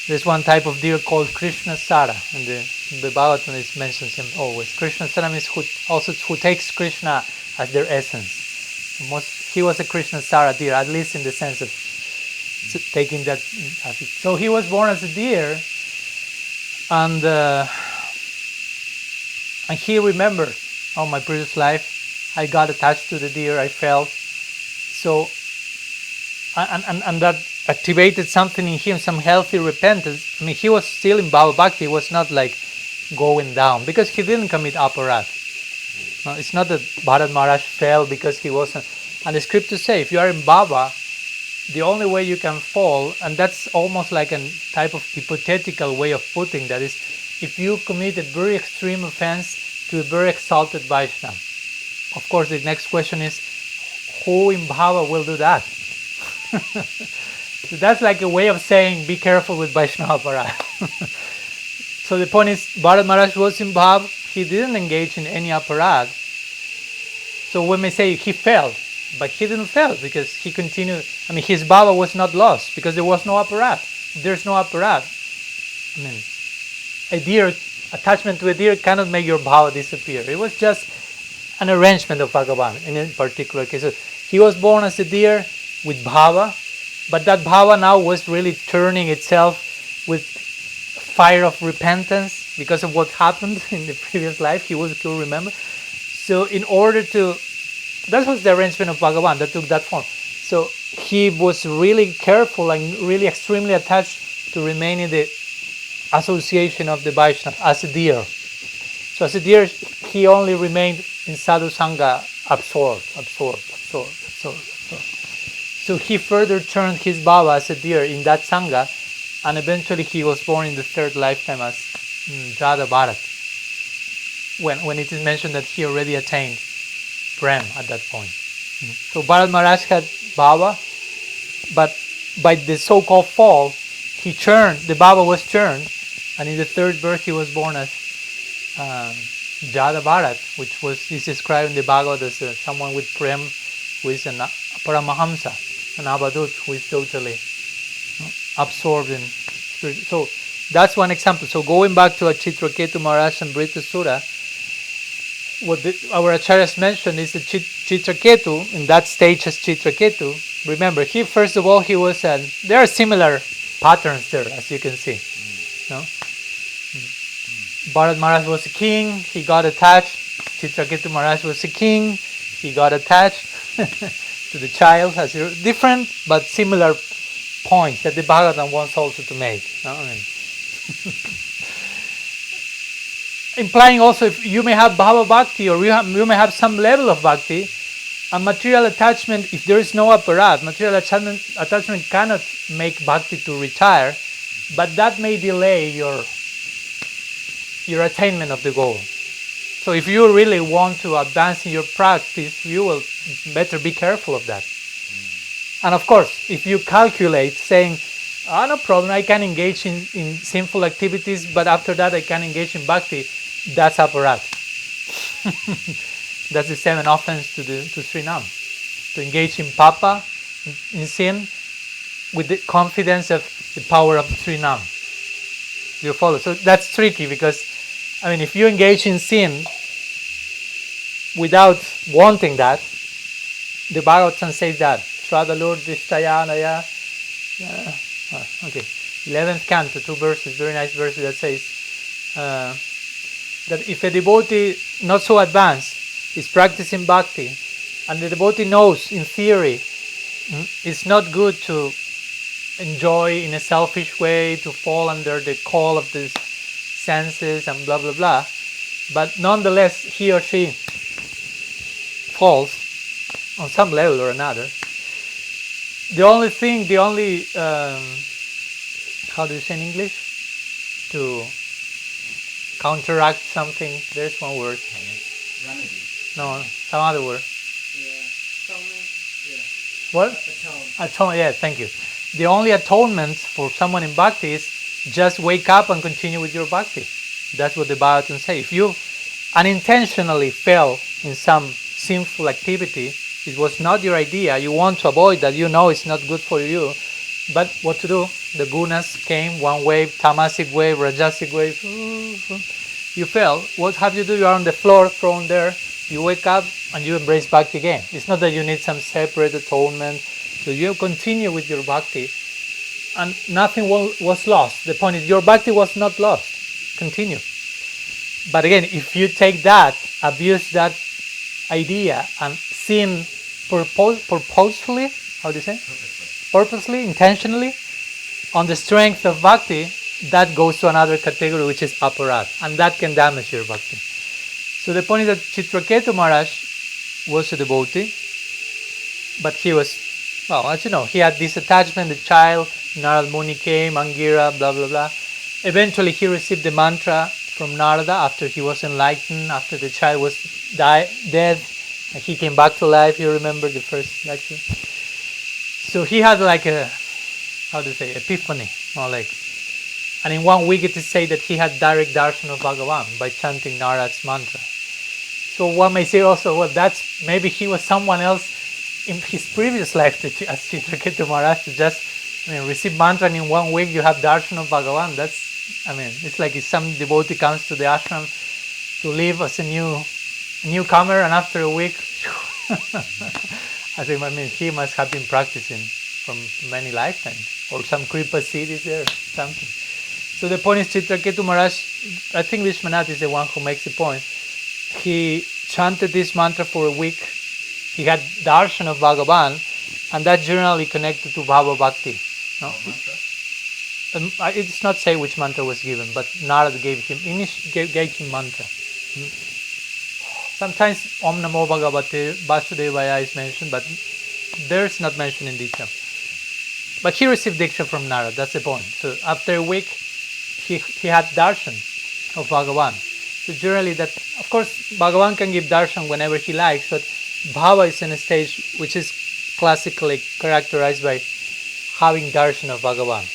Speaker 1: There's one type of deer called Krishna Sara, and the Bhagavatam mentions him always. Krishna Sara means who takes Krishna as their essence. He was a Krishna Sara deer, at least in the sense of taking that as it. So he was born as a deer, and he remembered, oh, my previous life, I got attached to the deer, I fell. So, and that activated something in him, some healthy repentance. I mean, he was still in Bhava Bhakti, he was not like going down, because he didn't commit aparat. No, it's not that Bharat Maharaj fell because he wasn't. And the scriptures say, if you are in Bhava, the only way you can fall, and that's almost like a type of hypothetical way of putting that, is if you commit a very extreme offense to a very exalted Vaishnava. Of course, the next question is, who in Bhava will do that? So that's like a way of saying, be careful with Vaishnava Aparat. So the point is, Bharat Maharaj was in Bhava, he didn't engage in any aparat. So we may say he fell, but he didn't fail because he continued. I mean, his Bhava was not lost because there was no aparat. If there's no aparat, I mean, attachment to a deer cannot make your Bhava disappear. It was just an arrangement of Bhagavan in a particular case. So he was born as a deer with Bhava, but that Bhava now was really turning itself with fire of repentance because of what happened in the previous life. He would still remember. So in order to, that was the arrangement of Bhagavan that took that form. So he was really careful and really extremely attached to remain in the association of the Vaishnava as a deer. So as a deer, he only remained in sadhu sangha, absorbed. So he further turned his Bhava as a deer in that sangha, and eventually he was born in the third lifetime as Jada Bharat, when it is mentioned that he already attained Prem at that point. So Bharat Maharaj had Bhava, but by the so-called fall, the Bhava was turned, and in the third birth he was born as Jada Bharat, which is described in the Bhagavad as someone with Prem, who is an Paramahamsa, an Avadut, who is totally absorbed in spirit. So that's one example. So going back to Chitraketu Maharaj and Vritrasura, what our acharyas mentioned is that Chitraketu, in that stage as Chitraketu, remember, first of all, he was there are similar patterns there, as you can see. No? Bharat Maharaj was a king, he got attached. Chitraketu Maharaj was a king, he got attached to the child. As different but similar points that the Bhagavatam wants also to make. No? I mean, implying also, if you may have Bhava Bhakti, or you may have some level of Bhakti, and material attachment, if there is no aparat, material attachment cannot make Bhakti to retire, but that may delay your attainment of the goal. So if you really want to advance in your practice, you will better be careful of that. And of course, if you calculate saying, no problem, I can engage in sinful activities, but after that I can engage in bhakti, that's aparat. That's the 7 offense to Srinam. To engage in papa, in sin, with the confidence of the power of Srinam. You follow? So that's tricky because, I mean, if you engage in sin without wanting that, the Bhagavatam says that. Shradalur Dishtayanaya. Okay. 11th canto, 2 verses, very nice verses that says that if a devotee not so advanced is practicing bhakti, and the devotee knows in theory it's not good to enjoy in a selfish way, to fall under the call of the senses and blah blah blah, but nonetheless he or she falls on some level or another, the only how do you say in English? counteract something. There's one word.
Speaker 3: Remedy.
Speaker 1: No, some other word. What? Atone. Yeah, thank you. The only atonement for someone in bhakti is just wake up and continue with your bhakti. That's what the Bhagavatam say. If you unintentionally fell in some sinful activity, it was not your idea, you want to avoid that, you know it's not good for you, but what to do? The gunas came, one wave, tamasic wave, rajasic wave, you fell. What have you do? You are on the floor, thrown there, you wake up and you embrace bhakti again. It's not that you need some separate atonement, so you continue with your bhakti and nothing was lost. The point is your bhakti was not lost. Continue. But again, if you take that, abuse that idea and sin purposefully, how do you say? Purposely, intentionally, on the strength of bhakti, that goes to another category, which is aparad, and that can damage your bhakti. So the point is that Chitraketu Maharaj was a devotee, but he was, well, as you know, he had this attachment, the child, Narad Muni came, Angira, blah, blah, blah. Eventually he received the mantra from Narada after he was enlightened, after the child was dead, and he came back to life. You remember the first lecture? So he had like a, how do you say, epiphany, more like. And in one week it is said that he had direct darshan of Bhagavan by chanting Narad's mantra. So one may say also, well, that's, maybe he was someone else in his previous life as Chitraketu Maharaj to just, receive mantra and in 1 week you have darshan of Bhagavan. That's, it's like if some devotee comes to the ashram to live as a newcomer and after a week, he must have been practicing from many lifetimes, or some kripa seed is there, something. So the point is, Chitraketu Maharaj, I think Vishwanath is the one who makes the point. He chanted this mantra for a week. He had darshan of Bhagavan, and that generally connected to Bhava Bhakti. No? It's not say which mantra was given, but Narada gave him mantra. Sometimes Om Namo Bhagavate Vasudevaya is mentioned, but there's not mentioned in detail. But he received diksha from Narada, that's the point. So after a week, he had darshan of Bhagavan. So generally that, of course, Bhagavan can give darshan whenever he likes, but Bhava is in a stage which is classically characterized by having darshan of Bhagavan.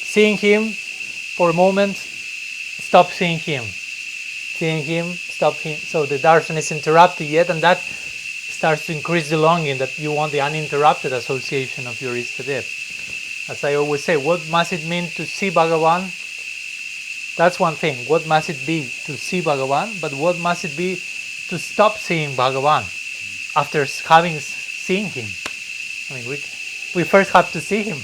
Speaker 1: Seeing him for a moment, stop seeing him. Seeing him, stop him. So the darshan is interrupted yet, and that starts to increase the longing that you want the uninterrupted association of your Istadev. As I always say, what must it mean to see Bhagavan? That's one thing. What must it be to see Bhagavan? But what must it be to stop seeing Bhagavan after having seen him? We first have to see him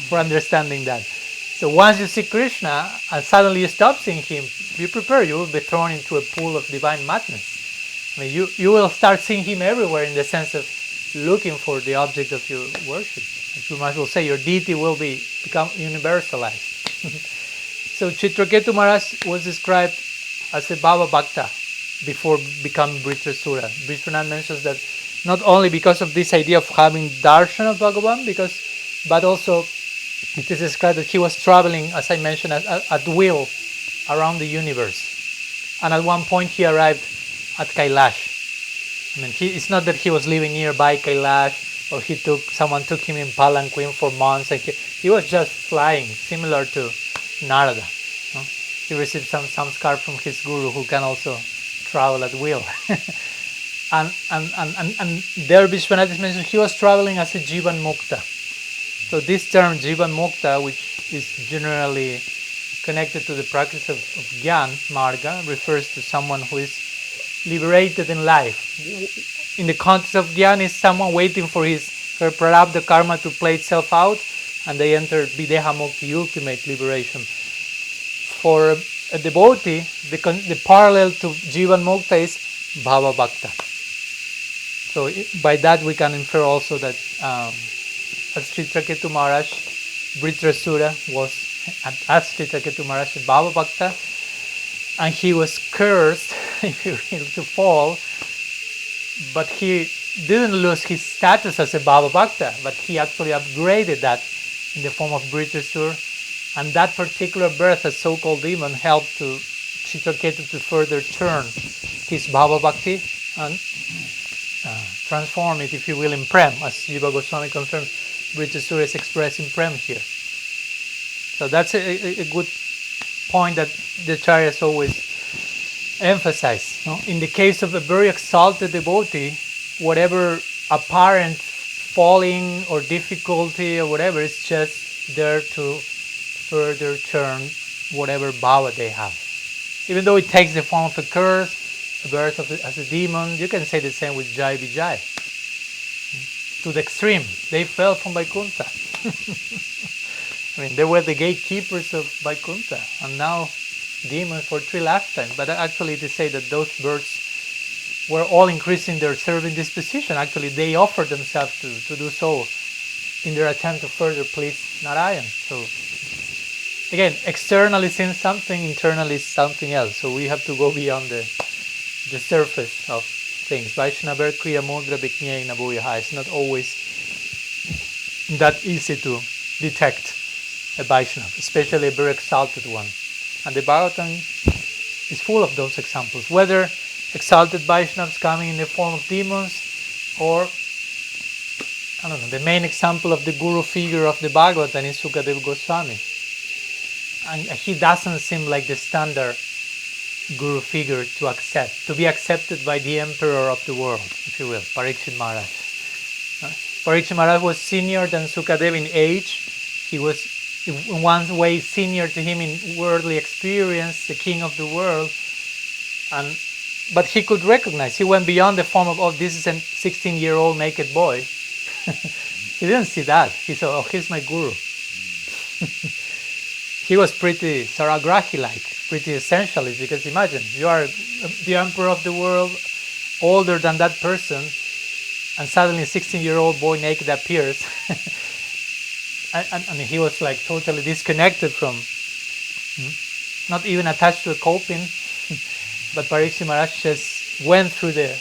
Speaker 1: for understanding that. So once you see Krishna and suddenly you stop seeing him, be prepared, you will be thrown into a pool of divine madness. You will start seeing him everywhere in the sense of looking for the object of your worship. As you might well say, your deity will become universalized. So Chitraketu Maharaj was described as a Bhava Bhakta before becoming Vritrasura. Vishwanath mentions that not only because of this idea of having darshan of Bhagavan, but also it is described that he was traveling, as I mentioned, at will around the universe. And at one point he arrived at Kailash. It's not that he was living nearby Kailash, or someone took him in palanquin for months. And he was just flying, similar to Narada. He received some samskar from his guru, who can also travel at will. and there Vishwanath is mentioned, he was traveling as a Jivan Mukta. So this term Jivan Mukta, which is generally connected to the practice of Gyan Marga, refers to someone who is liberated in life. In the context of Gyan, is someone waiting for her prarabdha karma to play itself out, and they enter Videha Mukti, ultimate liberation. For a devotee, the parallel to Jivan Mukta is Bhava Bhakta. So by that we can infer also that as Chitraketu Maharaj, Vritrasura was, as Chitraketu Maharaj, Bhava Bhakta, and he was cursed, if you will, to fall, but he didn't lose his status as a Bhava Bhakta, but he actually upgraded that in the form of Vritrasura And that particular birth, a so-called demon, helped to Chitraketu to further turn his Bhava Bhakti and transform it, if you will, in Prem, as Jiva Goswami confirms. Vritrasura is expressed in Prem here. So that's a good point that the Acharyas always emphasize. No? In the case of a very exalted devotee, whatever apparent falling or difficulty or whatever is just there to further turn whatever bhava they have. Even though it takes the form of a curse, a birth as a demon, you can say the same with Jai Vijay. To the extreme, they fell from Vaikuntha. I mean, they were the gatekeepers of Vaikuntha, and now demons for 3 lifetimes. But actually, they say that those birds were all increasing their serving disposition. Actually, they offered themselves to do so in their attempt to further please Narayan. So, again, externally seems something, internally something else. So we have to go beyond the surface of things. Vaishnava Kriya Mudra Bhiknyai Nabuyaha. It's not always that easy to detect a Vaishnava, especially a very exalted one. And the Bhagavatam is full of those examples, whether exalted Vaishnavas coming in the form of demons, or, I don't know, the main example of the guru figure of the Bhagavatam is Sukadeva Goswami. And he doesn't seem like the standard guru figure to be accepted by the emperor of the world, if you will, Parikshit Maharaj. Parikshit Maharaj was senior than Sukadeva in age. He was in one way senior to him in worldly experience, the king of the world. But he could recognize, he went beyond the form of, oh, this is a 16-year-old naked boy. He didn't see that. He said, oh, he's my guru. He was pretty Saragrahi-like, pretty essentialist, because imagine, you are the emperor of the world, older than that person, and suddenly a 16-year-old boy naked appears. and he was like totally disconnected from, not even attached to a coping, but Parikshit Maharaj just went through the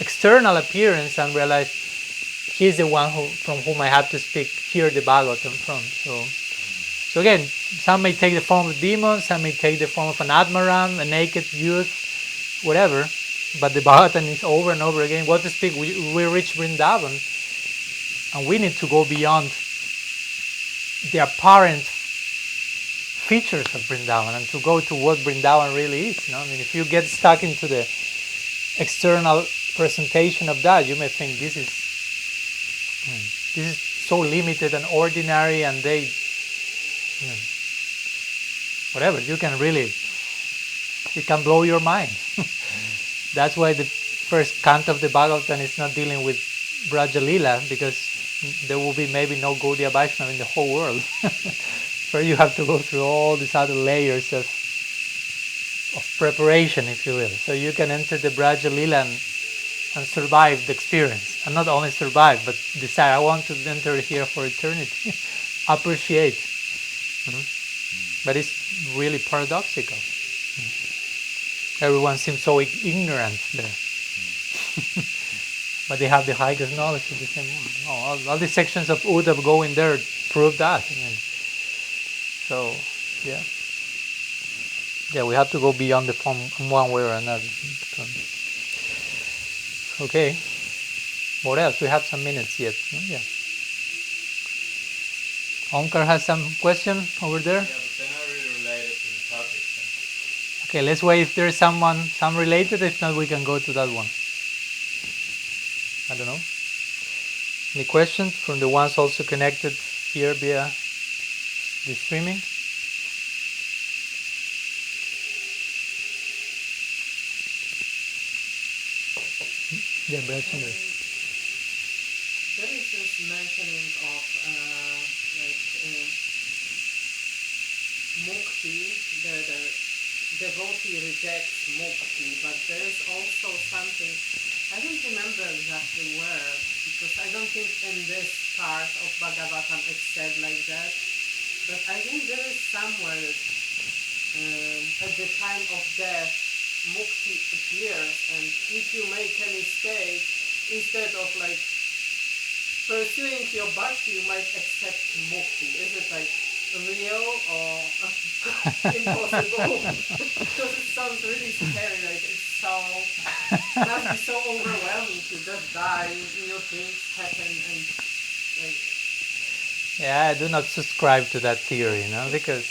Speaker 1: external appearance and realized he's the one from whom I have to speak, hear the Bhagavatam from. So again, some may take the form of demons, some may take the form of an Admaram, a naked youth, whatever. But the Bhagavatam is over and over again. What to speak? We reach Vrindavan, and we need to go beyond the apparent features of Vrindavan and to go to what Vrindavan really is. I mean, if you get stuck into the external presentation of that, you may think this is so limited and ordinary, and they, whatever. You can really, it can blow your mind. That's why the first canto of the Bhagavatam is not dealing with Braja Lila, because there will be maybe no Gaudiya Vaishnava in the whole world. Where you have to go through all these other layers of preparation, if you will. So you can enter the Braja Lila and survive the experience. And not only survive, but decide, I want to enter here for eternity. Appreciate. But it's really paradoxical. Everyone seems so ignorant there. But they have the highest knowledge of the same. All these sections of Uddhav go in there prove that. So, yeah, we have to go beyond the form in one way or another. Okay. What else? We have some minutes yet. Yeah. Omkar has some question over there.
Speaker 4: Yeah, but they're not really related to the topic. So.
Speaker 1: Okay, let's wait if there's some related. If not, we can go to that one. I don't know. Any questions from the ones also connected here via the streaming? Yeah,
Speaker 5: There is this mentioning of mukti, the devotee rejects mukti, but there is also something, I don't remember exactly where, because I don't think in this part of Bhagavatam it's said like that, but I think there is somewhere at the time of death mukti appears, and if you make a mistake, instead of pursuing your bhakti, you might accept mukti. Is it real or impossible? Because it sounds really scary. Like it must be so overwhelming to just die, new things happen, and like.
Speaker 1: Yeah, I do not subscribe to that theory, because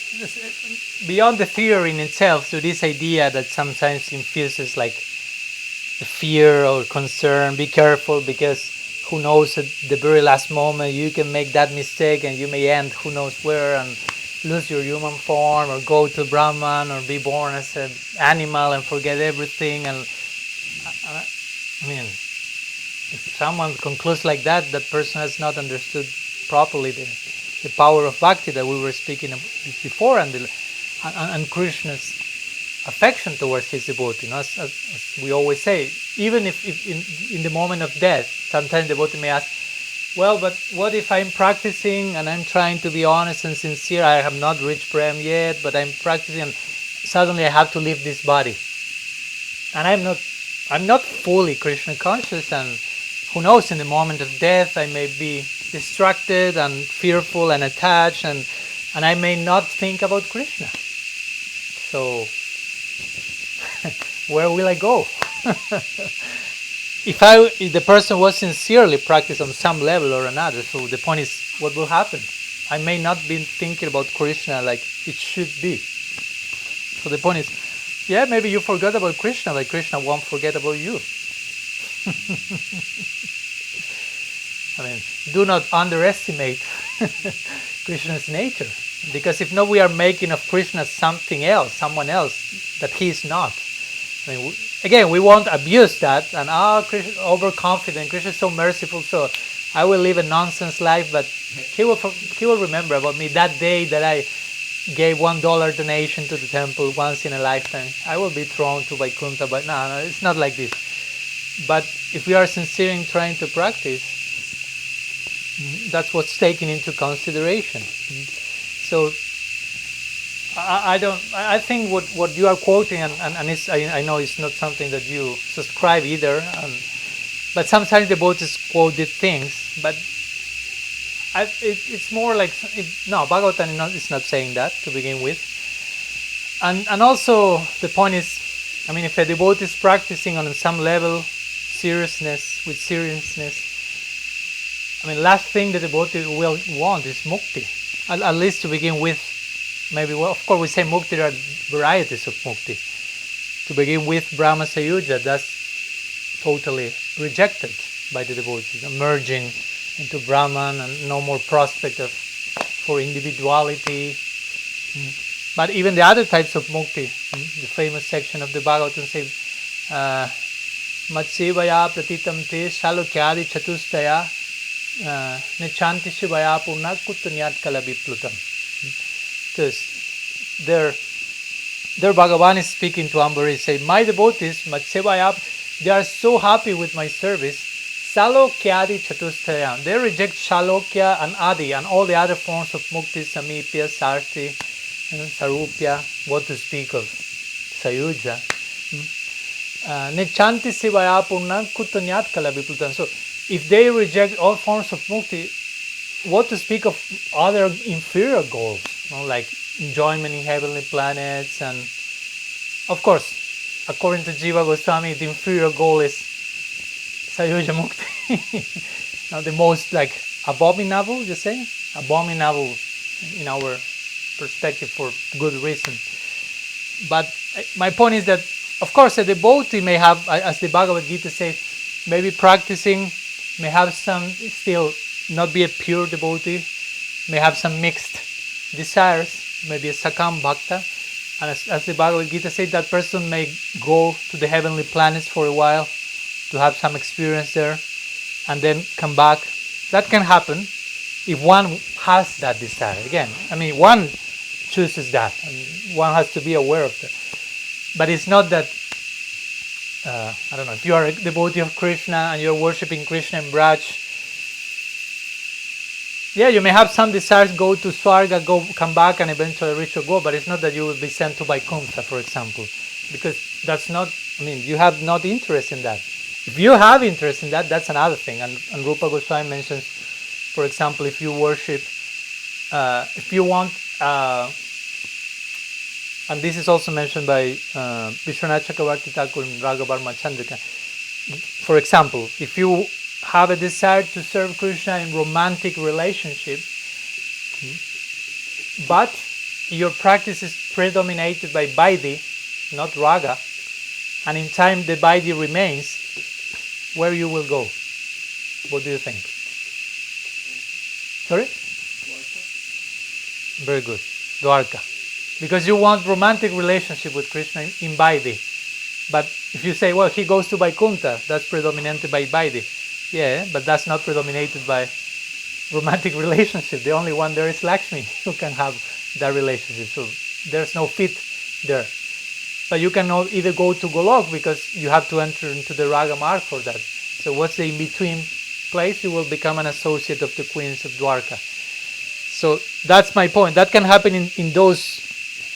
Speaker 1: beyond the theory in itself, to this idea that sometimes infuses like the fear or concern, be careful because who knows at the very last moment you can make that mistake and you may end who knows where and lose your human form or go to Brahman or be born as an animal and forget everything. And I mean, if someone concludes like that, that person has not understood properly the power of bhakti that we were speaking of before, and Krishna's affection towards his devotee. As we always say, even if in the moment of death, sometimes the devotee may ask, well, but what if I'm practicing and I'm trying to be honest and sincere, I have not reached Prem yet, but I'm practicing and suddenly I have to leave this body. And I'm not fully Krishna conscious, and who knows, in the moment of death I may be distracted and fearful and attached, and I may not think about Krishna. So where will I go? If the person was sincerely practiced on some level or another, so the point is, what will happen? I may not be thinking about Krishna like it should be. So the point is, yeah, maybe you forgot about Krishna, but Krishna won't forget about you. I mean, do not underestimate Krishna's nature, because if not, we are making of Krishna something else, someone else that he is not. I mean, again, we won't abuse that and Krishna overconfident. Krishna is so merciful, so I will live a nonsense life, but he will remember about me that day that I gave $1 donation to the temple once in a lifetime. I will be thrown to Vaikuntha, but no, it's not like this. But if we are sincere in trying to practice, that's what's taken into consideration. So I think what you are quoting, and I know it's not something that you subscribe either, but sometimes the devotees quote these things, but it's more like, no, Bhagavatam is not saying that to begin with. And also the point is, I mean, if a devotee is practicing on some level, with seriousness, I mean, last thing the devotee will want is mukti, at least to begin with. Maybe, well, of course, we say mukti, there are varieties of mukti. To begin with, Brahma Sayuja, that's totally rejected by the devotees, merging into Brahman and no more prospect for individuality. But even the other types of mukti, the famous section of the Bhagavatam says, Matsivaya pratitam te shalokyadi chatustaya nechanti shivaya purna kuttanyat kalabiplutam. Because their Bhagavan is speaking to Ambarish, say, my devotees, Matsevaya, they are so happy with my service. Salokyadi Chatustaya. They reject Shalokya and Adi and all the other forms of Mukti, Samipya, Sarti, Sarupya, what to speak of Sayuja. Nechanti Sivaya Purna Kutanyat Kalabiplutan. So if they reject all forms of Mukti, what to speak of other inferior goals, like enjoyment in heavenly planets, and of course, according to Jiva Goswami, the inferior goal is Sayuja Mukti. Now the most like abominable, you say? Abominable in our perspective for good reason. But my point is that, of course, a devotee may have, as the Bhagavad Gita says, maybe practicing, may have some still not be a pure devotee, may have some mixed desires, maybe a Sakam Bhakta, and as the Bhagavad Gita says, that person may go to the heavenly planets for a while to have some experience there and then come back. That can happen if one has that desire. Again, I mean, one chooses that and one has to be aware of that. But it's not that, I don't know, if you are a devotee of Krishna and you're worshipping Krishna in Braj, yeah, you may have some desires, go to Swarga, come back and eventually reach your goal, but it's not that you will be sent to Vaikuntha, for example, because that's not, I mean, you have not interest in that. If you have interest in that, that's another thing. And Rupa Goswami mentions, for example, if you worship, if you want and this is also mentioned by Vishwanath Chakravarti Thakur in Raga Varma Chandrika. For example, if you have a desire to serve Krishna in romantic relationship, but your practice is predominated by Vaidhi, not Raga, and in time the Vaidhi remains, where you will go? What do you think? Sorry? Very good. Dwarka. Because you want romantic relationship with Krishna in Vaidhi. But if you say, well, he goes to Vaikuntha, that's predominated by Vaidhi. Yeah, but that's not predominated by romantic relationship. The only one there is Lakshmi who can have that relationship. So there's no fit there. But you cannot either go to Golok because you have to enter into the Raga Marg for that. So what's the in-between place? You will become an associate of the queens of Dwarka. So that's my point. That can happen in those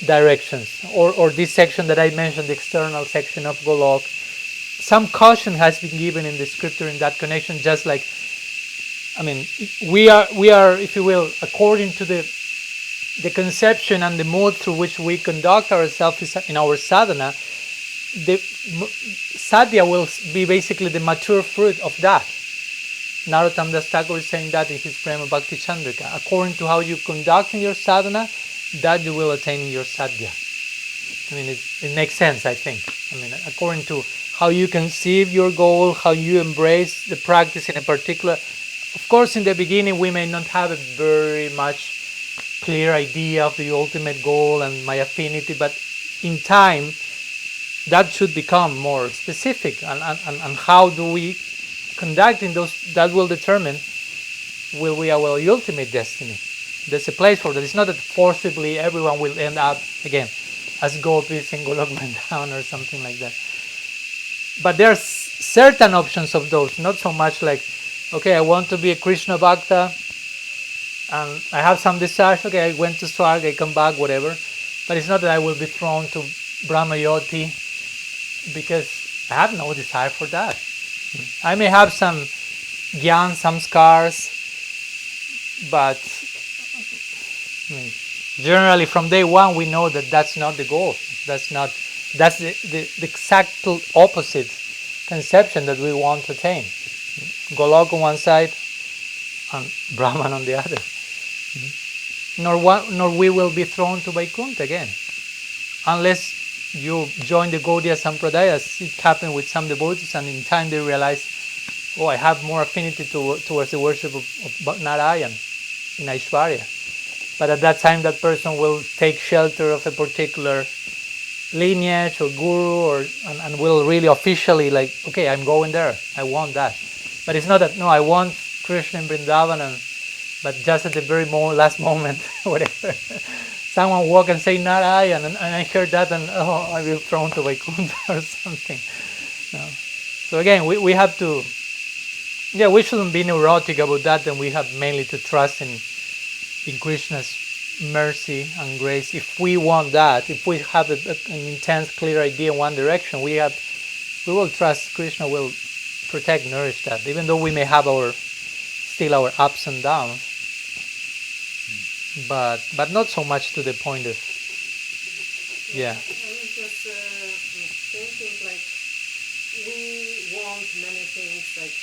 Speaker 1: directions. Or this section that I mentioned, the external section of Golok. Some caution has been given in the scripture in that connection, just like, I mean, we are, if you will, according to the conception and the mode through which we conduct ourselves in our sadhana, the sadhya will be basically the mature fruit of that. Narottam Das Thakur is saying that in his Prema Bhakti Chandrika. According to how you conduct in your sadhana, that you will attain in your sadhya. I mean, it makes sense, I think. I mean, according to how you conceive your goal, how you embrace the practice in a particular... Of course, in the beginning, we may not have a very much clear idea of the ultimate goal and my affinity, but in time, that should become more specific. And how do we conduct in those, that will determine will we our ultimate destiny. There's a place for that. It's not that forcibly everyone will end up, again, as gopis in Golok Vrindavan or something like that. But there's certain options of those, not so much like, okay, I want to be a Krishna Bhakta, and I have some desires, okay, I went to Swarga, I come back, whatever. But it's not that I will be thrown to Brahmayoti, because I have no desire for that. I may have some gyan, some scars, but I mean, generally from day one we know that that's not the goal. That's the exact opposite conception that we want to attain. Golok on one side and Brahman on the other. Nor we will be thrown to Vaikuntha again. Unless you join the Gaudiya Sampradayas. It happened with some devotees, and in time they realize, oh, I have more affinity towards the worship of Narayan in Aishwarya. But at that time that person will take shelter of a particular lineage or guru, and will really officially like, okay, I'm going there, I want that. But it's not that, no, I want Krishna in Vrindavan, but just at the very last moment, whatever, someone walk and say Narayan, and I heard that, and oh, I will thrown to Vaikuntha or something. No. So again, we have to, we shouldn't be neurotic about that, and we have mainly to trust in Krishna's mercy and grace. If we want that, if we have an intense, clear idea in one direction, we will trust Krishna will protect, nourish that, even though we may have still our ups and downs, but not so much to the point of,
Speaker 5: I was just thinking, like, we want many things like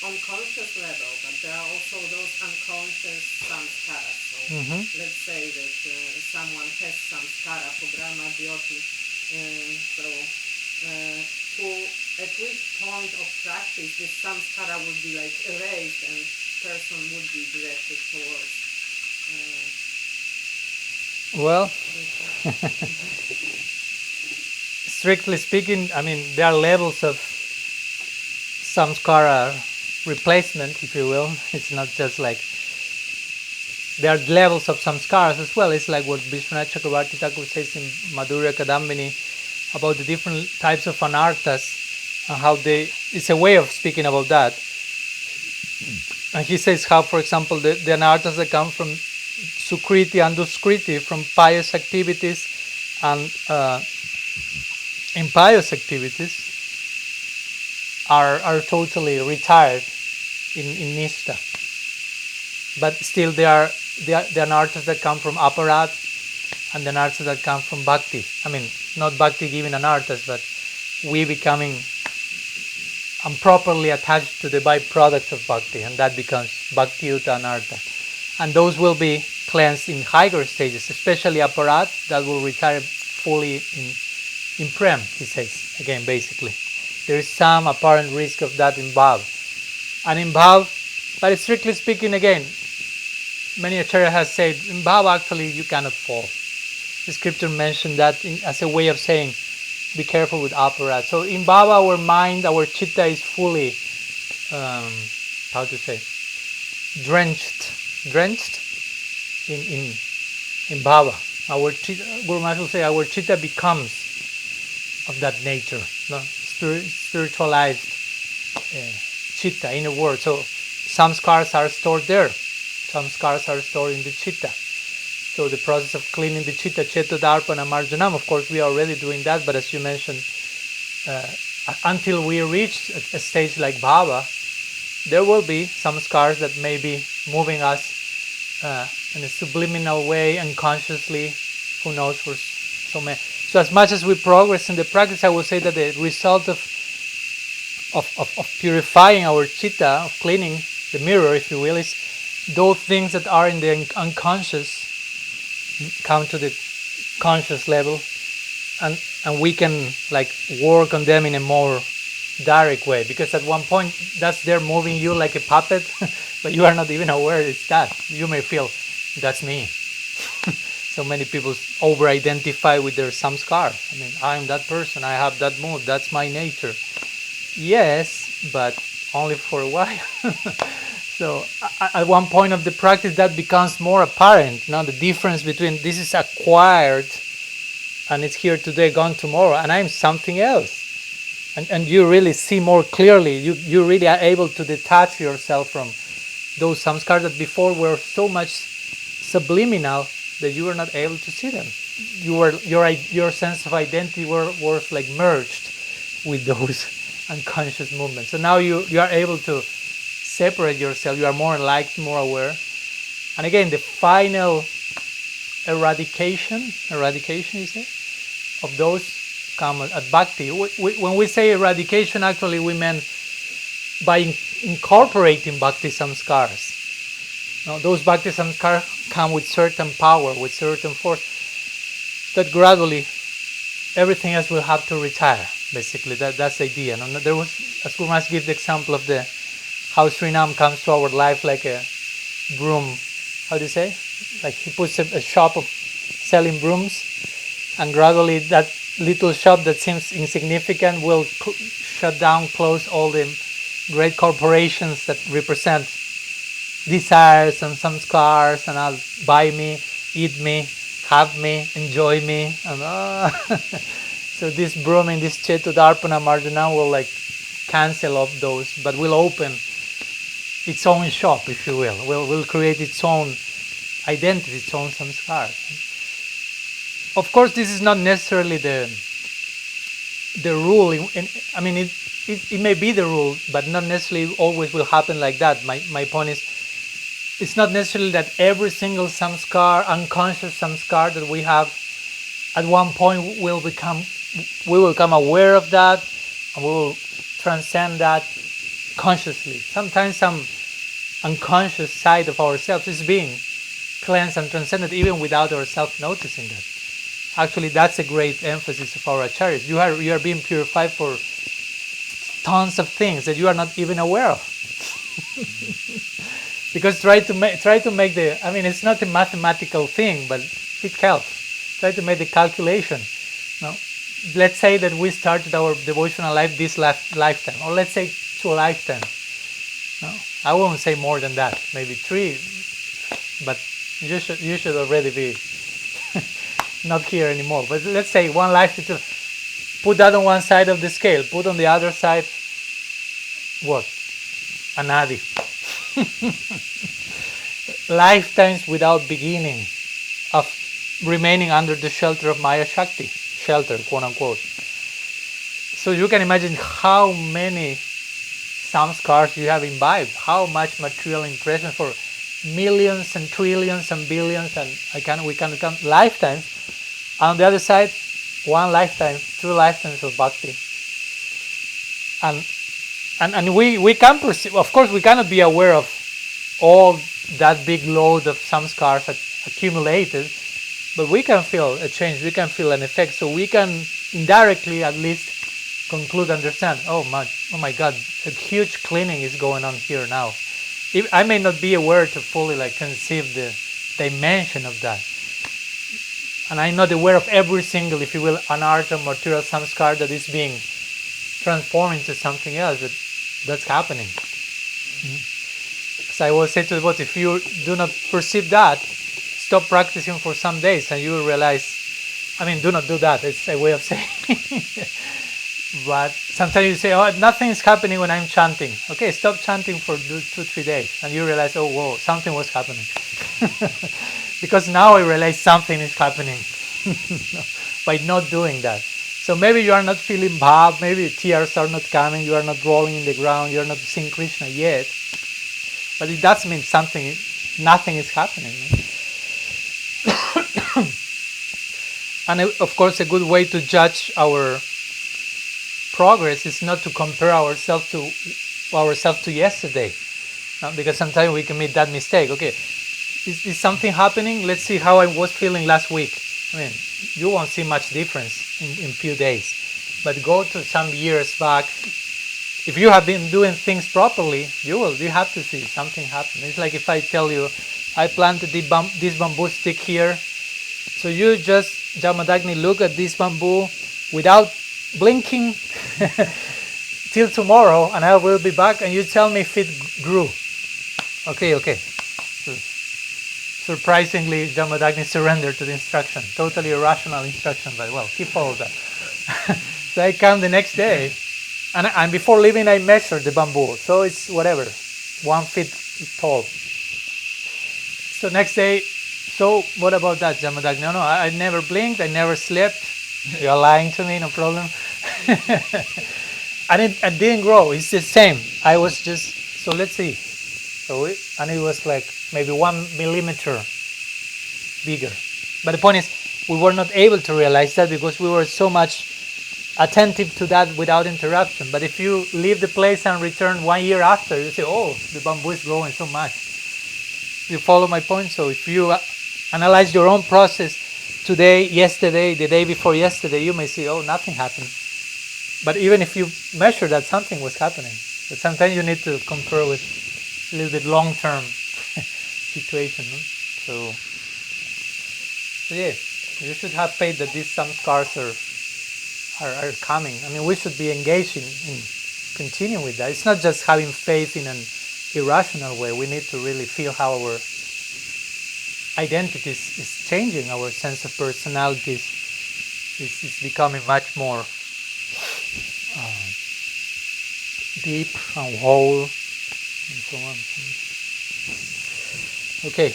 Speaker 5: on conscious level, but there are also those unconscious samskaras. So let's say that someone has samskara for Brahma Jyoti, at which point of practice this samskara would be like erased and person would be directed towards
Speaker 1: strictly speaking, I mean, there are levels of samskara replacement, if you will. It's not just like, there are levels of samskaras as well. It's like what Vishwanath Chakravarti Thakur says in Madhurya Kadambini about the different types of anarthas, and how it's a way of speaking about that. And he says how, for example, the anarthas that come from sukriti and duskriti, from pious activities and impious activities, are totally retired in nishta. but still there are anarthas that come from aparat and the anarthas that come from bhakti. I mean, not bhakti giving anarthas, but we becoming improperly attached to the byproduct of bhakti, and that becomes bhakti uta anartha. And those will be cleansed in higher stages, especially aparat, that will retire fully in prem, he says. Again, basically. There is some apparent risk of that in bhav. And in bhav, but strictly speaking, again, many acharya has said, in bhav actually you cannot fall. The scripture mentioned that as a way of saying, be careful with aparat. So in bhava, our mind, our chitta is fully, drenched in bhava. Our chitta, Guru Maharaj will say, our chitta becomes of that nature, no? Spiritualized chitta, in a word. So some scars are stored there. Some scars are stored in the chitta. So the process of cleaning the chitta, cheto, darpana, marjanam, of course we are already doing that, but as you mentioned, until we reach a stage like bhava, there will be some scars that may be moving us in a subliminal way, unconsciously, who knows, for so many. So as much as we progress in the practice, I will say that the result of purifying our chitta, of cleaning the mirror, if you will, is those things that are in the unconscious come to the conscious level, and we can like work on them in a more direct way, because at one point that's there moving you like a puppet, but you are not even aware it's that. You may feel that's me. So many people over-identify with their samskar. I mean, I'm that person, I have that mood, that's my nature. Yes, but only for a while. So at one point of the practice that becomes more apparent. Now the difference between this is acquired and it's here today, gone tomorrow, and I'm something else. And you really see more clearly, you really are able to detach yourself from those samskars that before were so much subliminal that you were not able to see them. Your sense of identity was like merged with those unconscious movements. So now you are able to separate yourself, you are more enlightened, more aware. And again, the final eradication you say, of those come at bhakti. When we say eradication, actually we mean by incorporating bhakti samskars. Now, those bhakti samskars come with certain power, with certain force, that gradually everything else will have to retire. Basically, that's the idea. Now, there was, as Guru Maharaj gives the example of the how Srinam comes to our life like a broom. How do you say? Like he puts a shop of selling brooms, and gradually that little shop that seems insignificant will shut down, close all the great corporations that represent desires and some scars, and I'll buy me, eat me, have me, enjoy me, and so this broom in this Chetu Darpana Marjana will like cancel off those, but will open its own shop, if you will. Will create its own identity, its own samskar. Of course, this is not necessarily the rule. I mean, it may be the rule, but not necessarily always will happen like that. My point is, it's not necessarily that every single samskar, unconscious samskar that we have, at one point we will become aware of that, and we will transcend that consciously. Sometimes some unconscious side of ourselves is being cleansed and transcended even without ourselves noticing that. Actually, that's a great emphasis of our acharyas. You are being purified for tons of things that you are not even aware of. Because try to make the, I mean, it's not a mathematical thing, but it helps. Try to make the calculation. No? Let's say that we started our devotional life this lifetime, or let's say 2 lifetimes. No? I won't say more than that, maybe 3, but you should already be not here anymore. But let's say 1 lifetime. Put that on one side of the scale. Put on the other side, what? Anadi. Lifetimes without beginning of remaining under the shelter of Maya Shakti. Shelter, quote unquote. So you can imagine how many samskars you have imbibed, how much material impression for millions and trillions and billions, and we can count lifetimes. On the other side, one lifetime, 2 lifetimes of bhakti. And we can perceive, of course, we cannot be aware of all that big load of samskars accumulated, but we can feel a change, we can feel an effect, so we can indirectly at least conclude, understand, oh my God, a huge cleaning is going on here now. I may not be aware to fully conceive the dimension of that, and I'm not aware of every single, if you will, anartha material samskar that is being transformed into something else, but that's happening. So I will say to the devotees, if you do not perceive that, stop practicing for some days and you will realize, do not do that, it's a way of saying. But sometimes you say, oh, nothing is happening when I'm chanting. Okay, stop chanting for 2-3 days and you realize, oh, whoa, something was happening. Because now I realize something is happening by not doing that. So maybe you are not feeling bhav, maybe tears are not coming, you are not rolling in the ground, you are not seeing Krishna yet. But it does mean nothing is happening. And of course, a good way to judge our progress is not to compare ourselves to yesterday. Because sometimes we commit that mistake. Okay, is something happening? Let's see how I was feeling last week. You won't see much difference in few days. But go to some years back. If you have been doing things properly, you have to see something happen. It's like if I tell you, I planted this bamboo stick here, so you just, Jamadagni, look at this bamboo without blinking till tomorrow, and I will be back, and you tell me if it grew. Okay. Surprisingly, Jamadagni surrendered to the instruction. Totally irrational instruction, but well, he followed that. So I come the next day, and before leaving, I measured the bamboo. So it's whatever, 1 feet tall. So next day, so what about that, Jamadagni? No, I never blinked, I never slept. You're lying to me, no problem. And it didn't grow, it's the same. I was just, so let's see. And it was like maybe 1 millimeter bigger. But the point is, we were not able to realize that because we were so much attentive to that without interruption. But if you leave the place and return 1 year after, you say, oh, the bamboo is growing so much. You follow my point? So if you analyze your own process today, yesterday, the day before yesterday, you may see, oh, nothing happened. But even if you measure that, something was happening. But sometimes you need to compare with a little bit long-term situation. No? So yeah, you should have faith that these samskars are coming. We should be engaged in continuing with that. It's not just having faith in an irrational way. We need to really feel how our identity is changing. Our sense of personality is becoming much more deep and whole, and so on. Okay.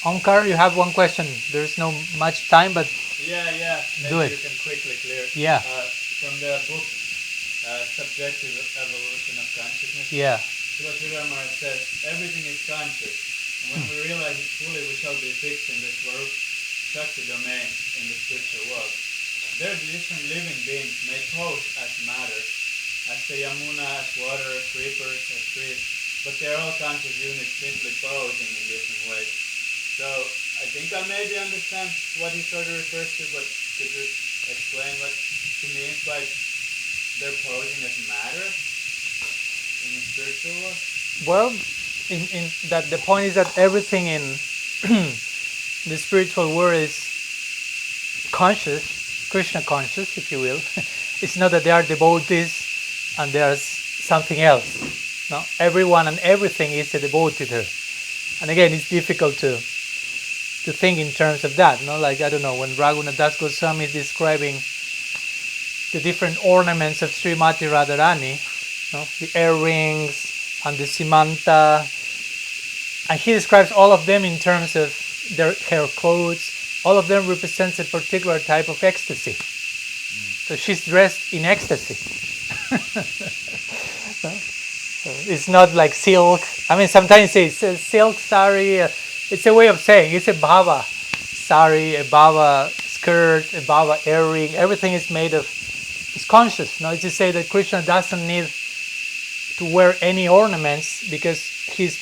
Speaker 1: Omkar, you have one question. There's no much time, but
Speaker 4: yeah.
Speaker 1: Do
Speaker 4: Maybe
Speaker 1: it.
Speaker 4: you can quickly clear.
Speaker 1: Yeah.
Speaker 4: From the book Subjective Evolution of Consciousness.
Speaker 1: Yeah.
Speaker 4: Vritrasura says everything is conscious, and when we realize it fully, we shall be fixed in the Svarup Shakti domain in the spiritual world. There, the different living beings may pose as matter, as the Yamuna, as water, as reapers, as trees, but they are all conscious units simply posing in different ways. So I think I maybe understand what he sort of refers to, but could you explain what he means by they're posing as matter in the spiritual world?
Speaker 1: Well, in that the point is that everything in the spiritual world is conscious, Krishna conscious, if you will. It's not that they are devotees and there's something else. No, everyone and everything is a devotee there. And again, it's difficult to think in terms of that. No, like I don't know, when Raghunath Das Goswami is describing the different ornaments of Srimati Radharani, the earrings and the simanta, and he describes all of them in terms of her clothes. All of them represents a particular type of ecstasy. So she's dressed in ecstasy. It's not like silk. I mean, sometimes it's a silk sari. It's a way of saying it's a bhava sari, a bhava skirt, a bhava earring. Everything is made of. It's conscious. No, it's to say that Krishna doesn't need to wear any ornaments because he's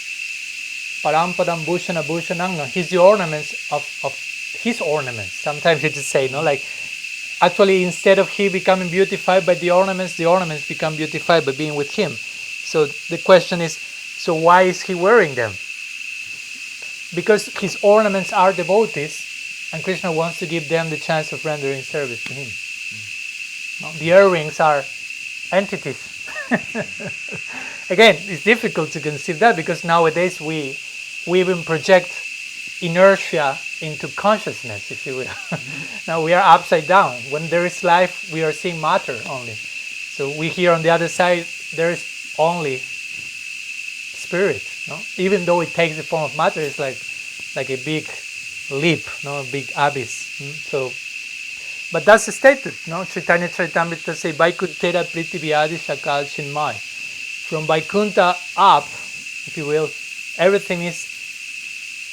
Speaker 1: parampadam bhushana bhushanang. He's the ornaments of his ornaments. Sometimes it's to say, no, like actually instead of he becoming beautified by the ornaments become beautified by being with him. So the question is, so why is he wearing them? Because his ornaments are devotees, and Krishna wants to give them the chance of rendering service to him. No? The earrings are entities. Again, it's difficult to conceive that because nowadays we even project inertia into consciousness, if you will. Now we are upside down. When there is life, we are seeing matter only. So we hear on the other side, there is only spirit. No? Even though it takes the form of matter, it's like a big leap, no, a big abyss. So, but that's stated. No, Chaitanya Charitamrita say, Vaikuntha Prithiviyadi Shakal Chinmay. From Vaikuntha up, if you will, everything is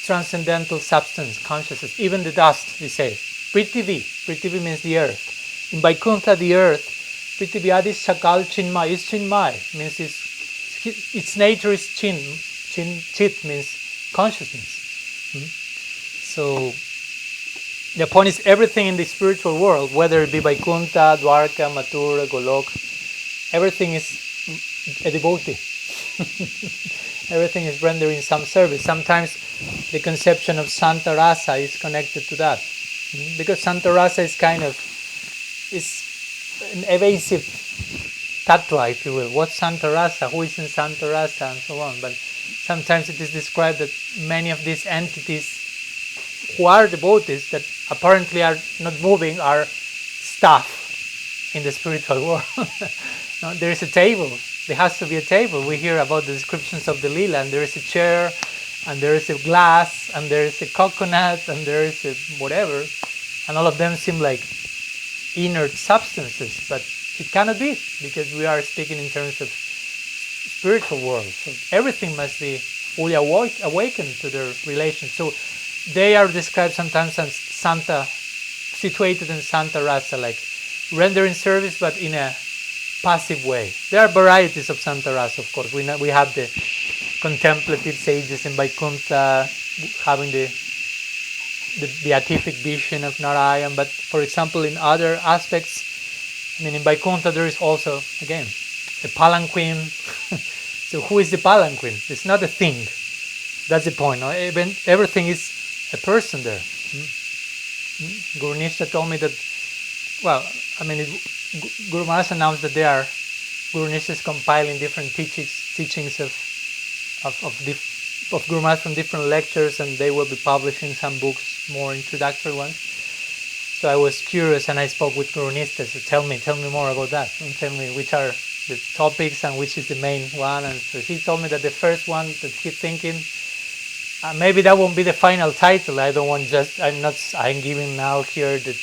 Speaker 1: transcendental substance, consciousness. Even the dust, he says. Prithivi means the earth. In Vaikuntha, the earth, Prithiviyadi Shakal Chinmay is Chinmay, means its nature is Chit means consciousness. So the point is everything in the spiritual world, whether it be Vaikuntha, Dwarka, Mathura, Golok, everything is a devotee. Everything is rendering some service. Sometimes the conception of Santa Rasa is connected to that. Because Santa Rasa is an evasive tattva, if you will. What's Santa Rasa? Who is in Santa Rasa? And so on. But sometimes it is described that many of these entities who are devotees that apparently are not moving are stuff in the spiritual world. No, there is a table. There has to be a table. We hear about the descriptions of the lila, and there is a chair, and there is a glass, and there is a coconut, and there is a whatever, and all of them seem like inert substances, but it cannot be because we are speaking in terms of spiritual world. So everything must be fully awakened to their relation. So they are described sometimes as Santa, situated in Santa Rasa, like rendering service, but in a passive way. There are varieties of Santa Rasa, of course. We have the contemplative sages in Vaikuntha having the beatific vision of Narayan, but for example, in other aspects, I mean, in Vaikuntha there is also, again, the palanquin. So who is the palanquin? It's not a thing. That's the point. No? Everything is a person there. Guru Nishta told me that, well, I mean, Guru Maharaj announced that Guru Nishta is compiling different teachings of Guru Maharaj from different lectures, and they will be publishing some books, more introductory ones. So I was curious, and I spoke with Guru Nishta. So tell me more about that, and tell me which are the topics and which is the main one. And so he told me that the first one that he's thinking, maybe that won't be the final title. I don't want I'm giving now here the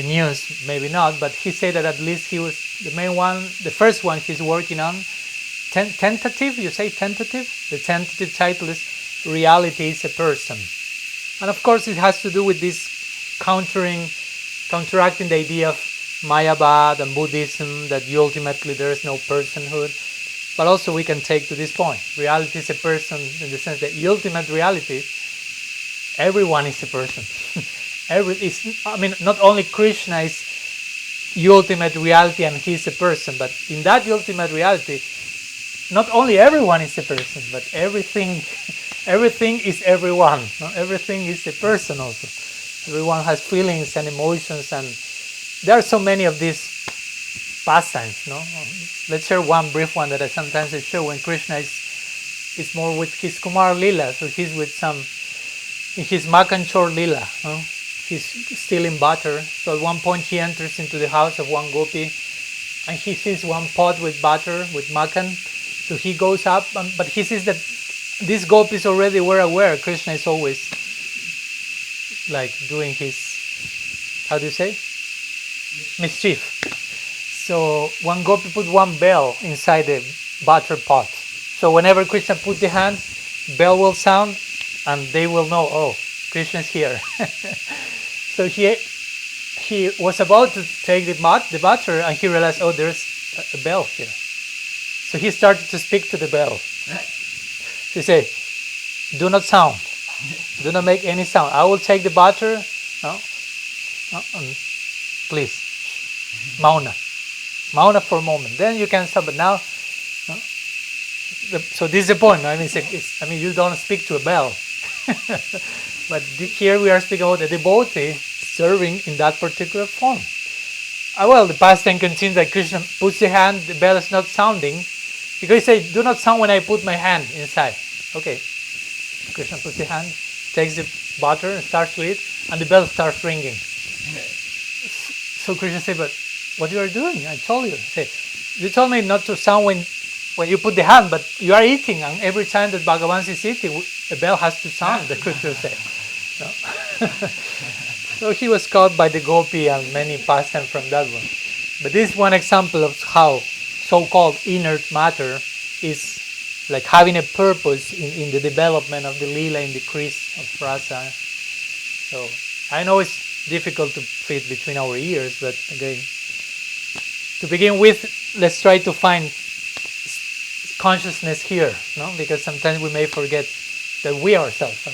Speaker 1: news, maybe not, but he said that at least he was the main one, the first one he's working on. Tentative, you say tentative? The tentative title is Reality is a Person. And of course it has to do with this counteracting the idea of Mayavad and Buddhism, that ultimately there is no personhood. But also we can take to this point. Reality is a person in the sense that ultimate reality, everyone is a person. Not only Krishna is ultimate reality and he is a person, but in that ultimate reality, not only everyone is a person, but everything is everyone. No? Everything is a person also. Everyone has feelings and emotions, and there are so many of these pastimes. No, let's share one brief one that I sometimes show when Krishna is more with his Kumar Lila. So he's with in his Makanchor Lila. No? He's stealing butter. So at one point he enters into the house of one gopi, and he sees one pot with butter, with makan. So he goes up, but he sees that these gopis already were aware Krishna is always like doing his, how do you say? Mischief. So one gopi put one bell inside the butter pot. So whenever Krishna puts the hand, bell will sound, and they will know, oh, Krishna is here. So he was about to take the butter, and he realized, oh, there's a bell here. So he started to speak to the bell. He said, do not sound. Do not make any sound. I will take the butter. Please, mauna. Mauna for a moment. Then you can stop. But now, so this is the point. I mean, you don't speak to a bell. But here we are speaking about the devotee serving in that particular form. Well, the pastime continues that Krishna puts the hand, the bell is not sounding, because he said, do not sound when I put my hand inside. Okay. Krishna puts the hand, takes the butter and starts with it, and the bell starts ringing. So Krishna said, but what you are doing? I told you. Say, you told me not to sound when you put the hand, but you are eating, and every time that Bhagavan is eating, a bell has to sound, the Krishna said. No? So he was caught by the gopi and many pastimes from that one. But this is one example of how so-called inert matter is like having a purpose in the development of the lila, in the increase of rasa. So I know it's difficult to fit between our ears, but again, to begin with, let's try to find consciousness here, no? Because sometimes we may forget that we ourselves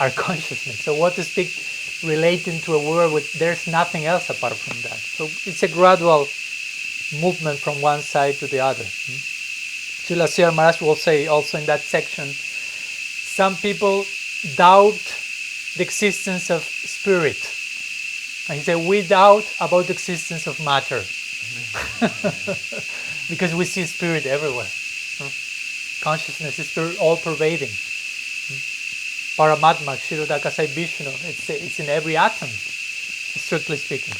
Speaker 1: are consciousness. So what to speak relating to a world with there's nothing else apart from that. So it's a gradual movement from one side to the other. Srila Sridhar Maharaj will say also in that section, some people doubt the existence of spirit. And he said, we doubt about the existence of matter. Because we see spirit everywhere. Consciousness is all pervading. Paramatma, Kshirodakasai Vishnu, it's in every atom, strictly speaking.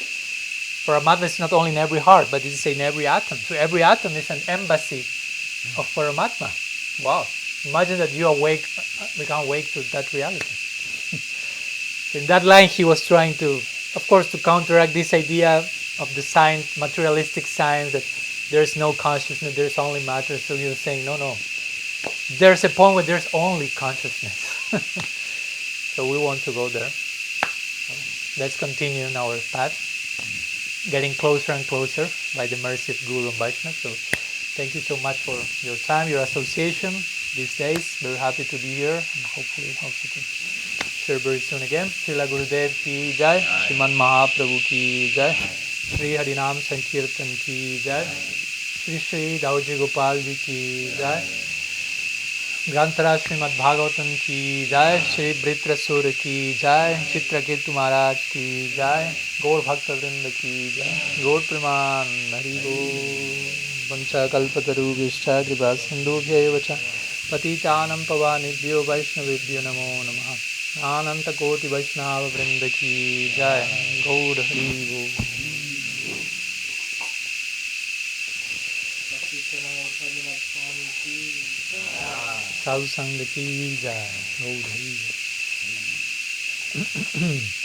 Speaker 1: Paramatma is not only in every heart, but it's in every atom. So every atom is an embassy of Paramatma. Wow. Imagine that you become awake to that reality. So in that line, he was trying to, of course, to counteract this idea of the science, materialistic science, that there's no consciousness, there's only matter. So he was saying, no. There's a point where there's only consciousness. So we want to go there. So let's continue in our path, getting closer and closer by the mercy of Guru and Vaishnava. So thank you so much for your time, your association these days. Very happy to be here, and hopefully also to share very soon again. Srila Gurudev ki jai, Sriman Mahaprabhu ki jai, Sri Harinam Sankirtan ki jai, Sri Sri Dauji Gopal ji ki jai, ग्रंथराज Shrimad Bhagavatam की जय, श्री वृत्रसूर की जय, चित्रकेतु महाराज की जय, गौर भक्त वृंद की जय, गौर प्रमाण हरि बोल। वंशकल्पतरुभ्यश्च कृपा सिन्धुभ्यैव च पतितानां पावनेभ्यो वैष्णवेभ्यो नमो नमः। अनंत कोटि वैष्णव वृंद की जय, गौर हरि बोल। साधु संग की जय, गौर हरि बोल।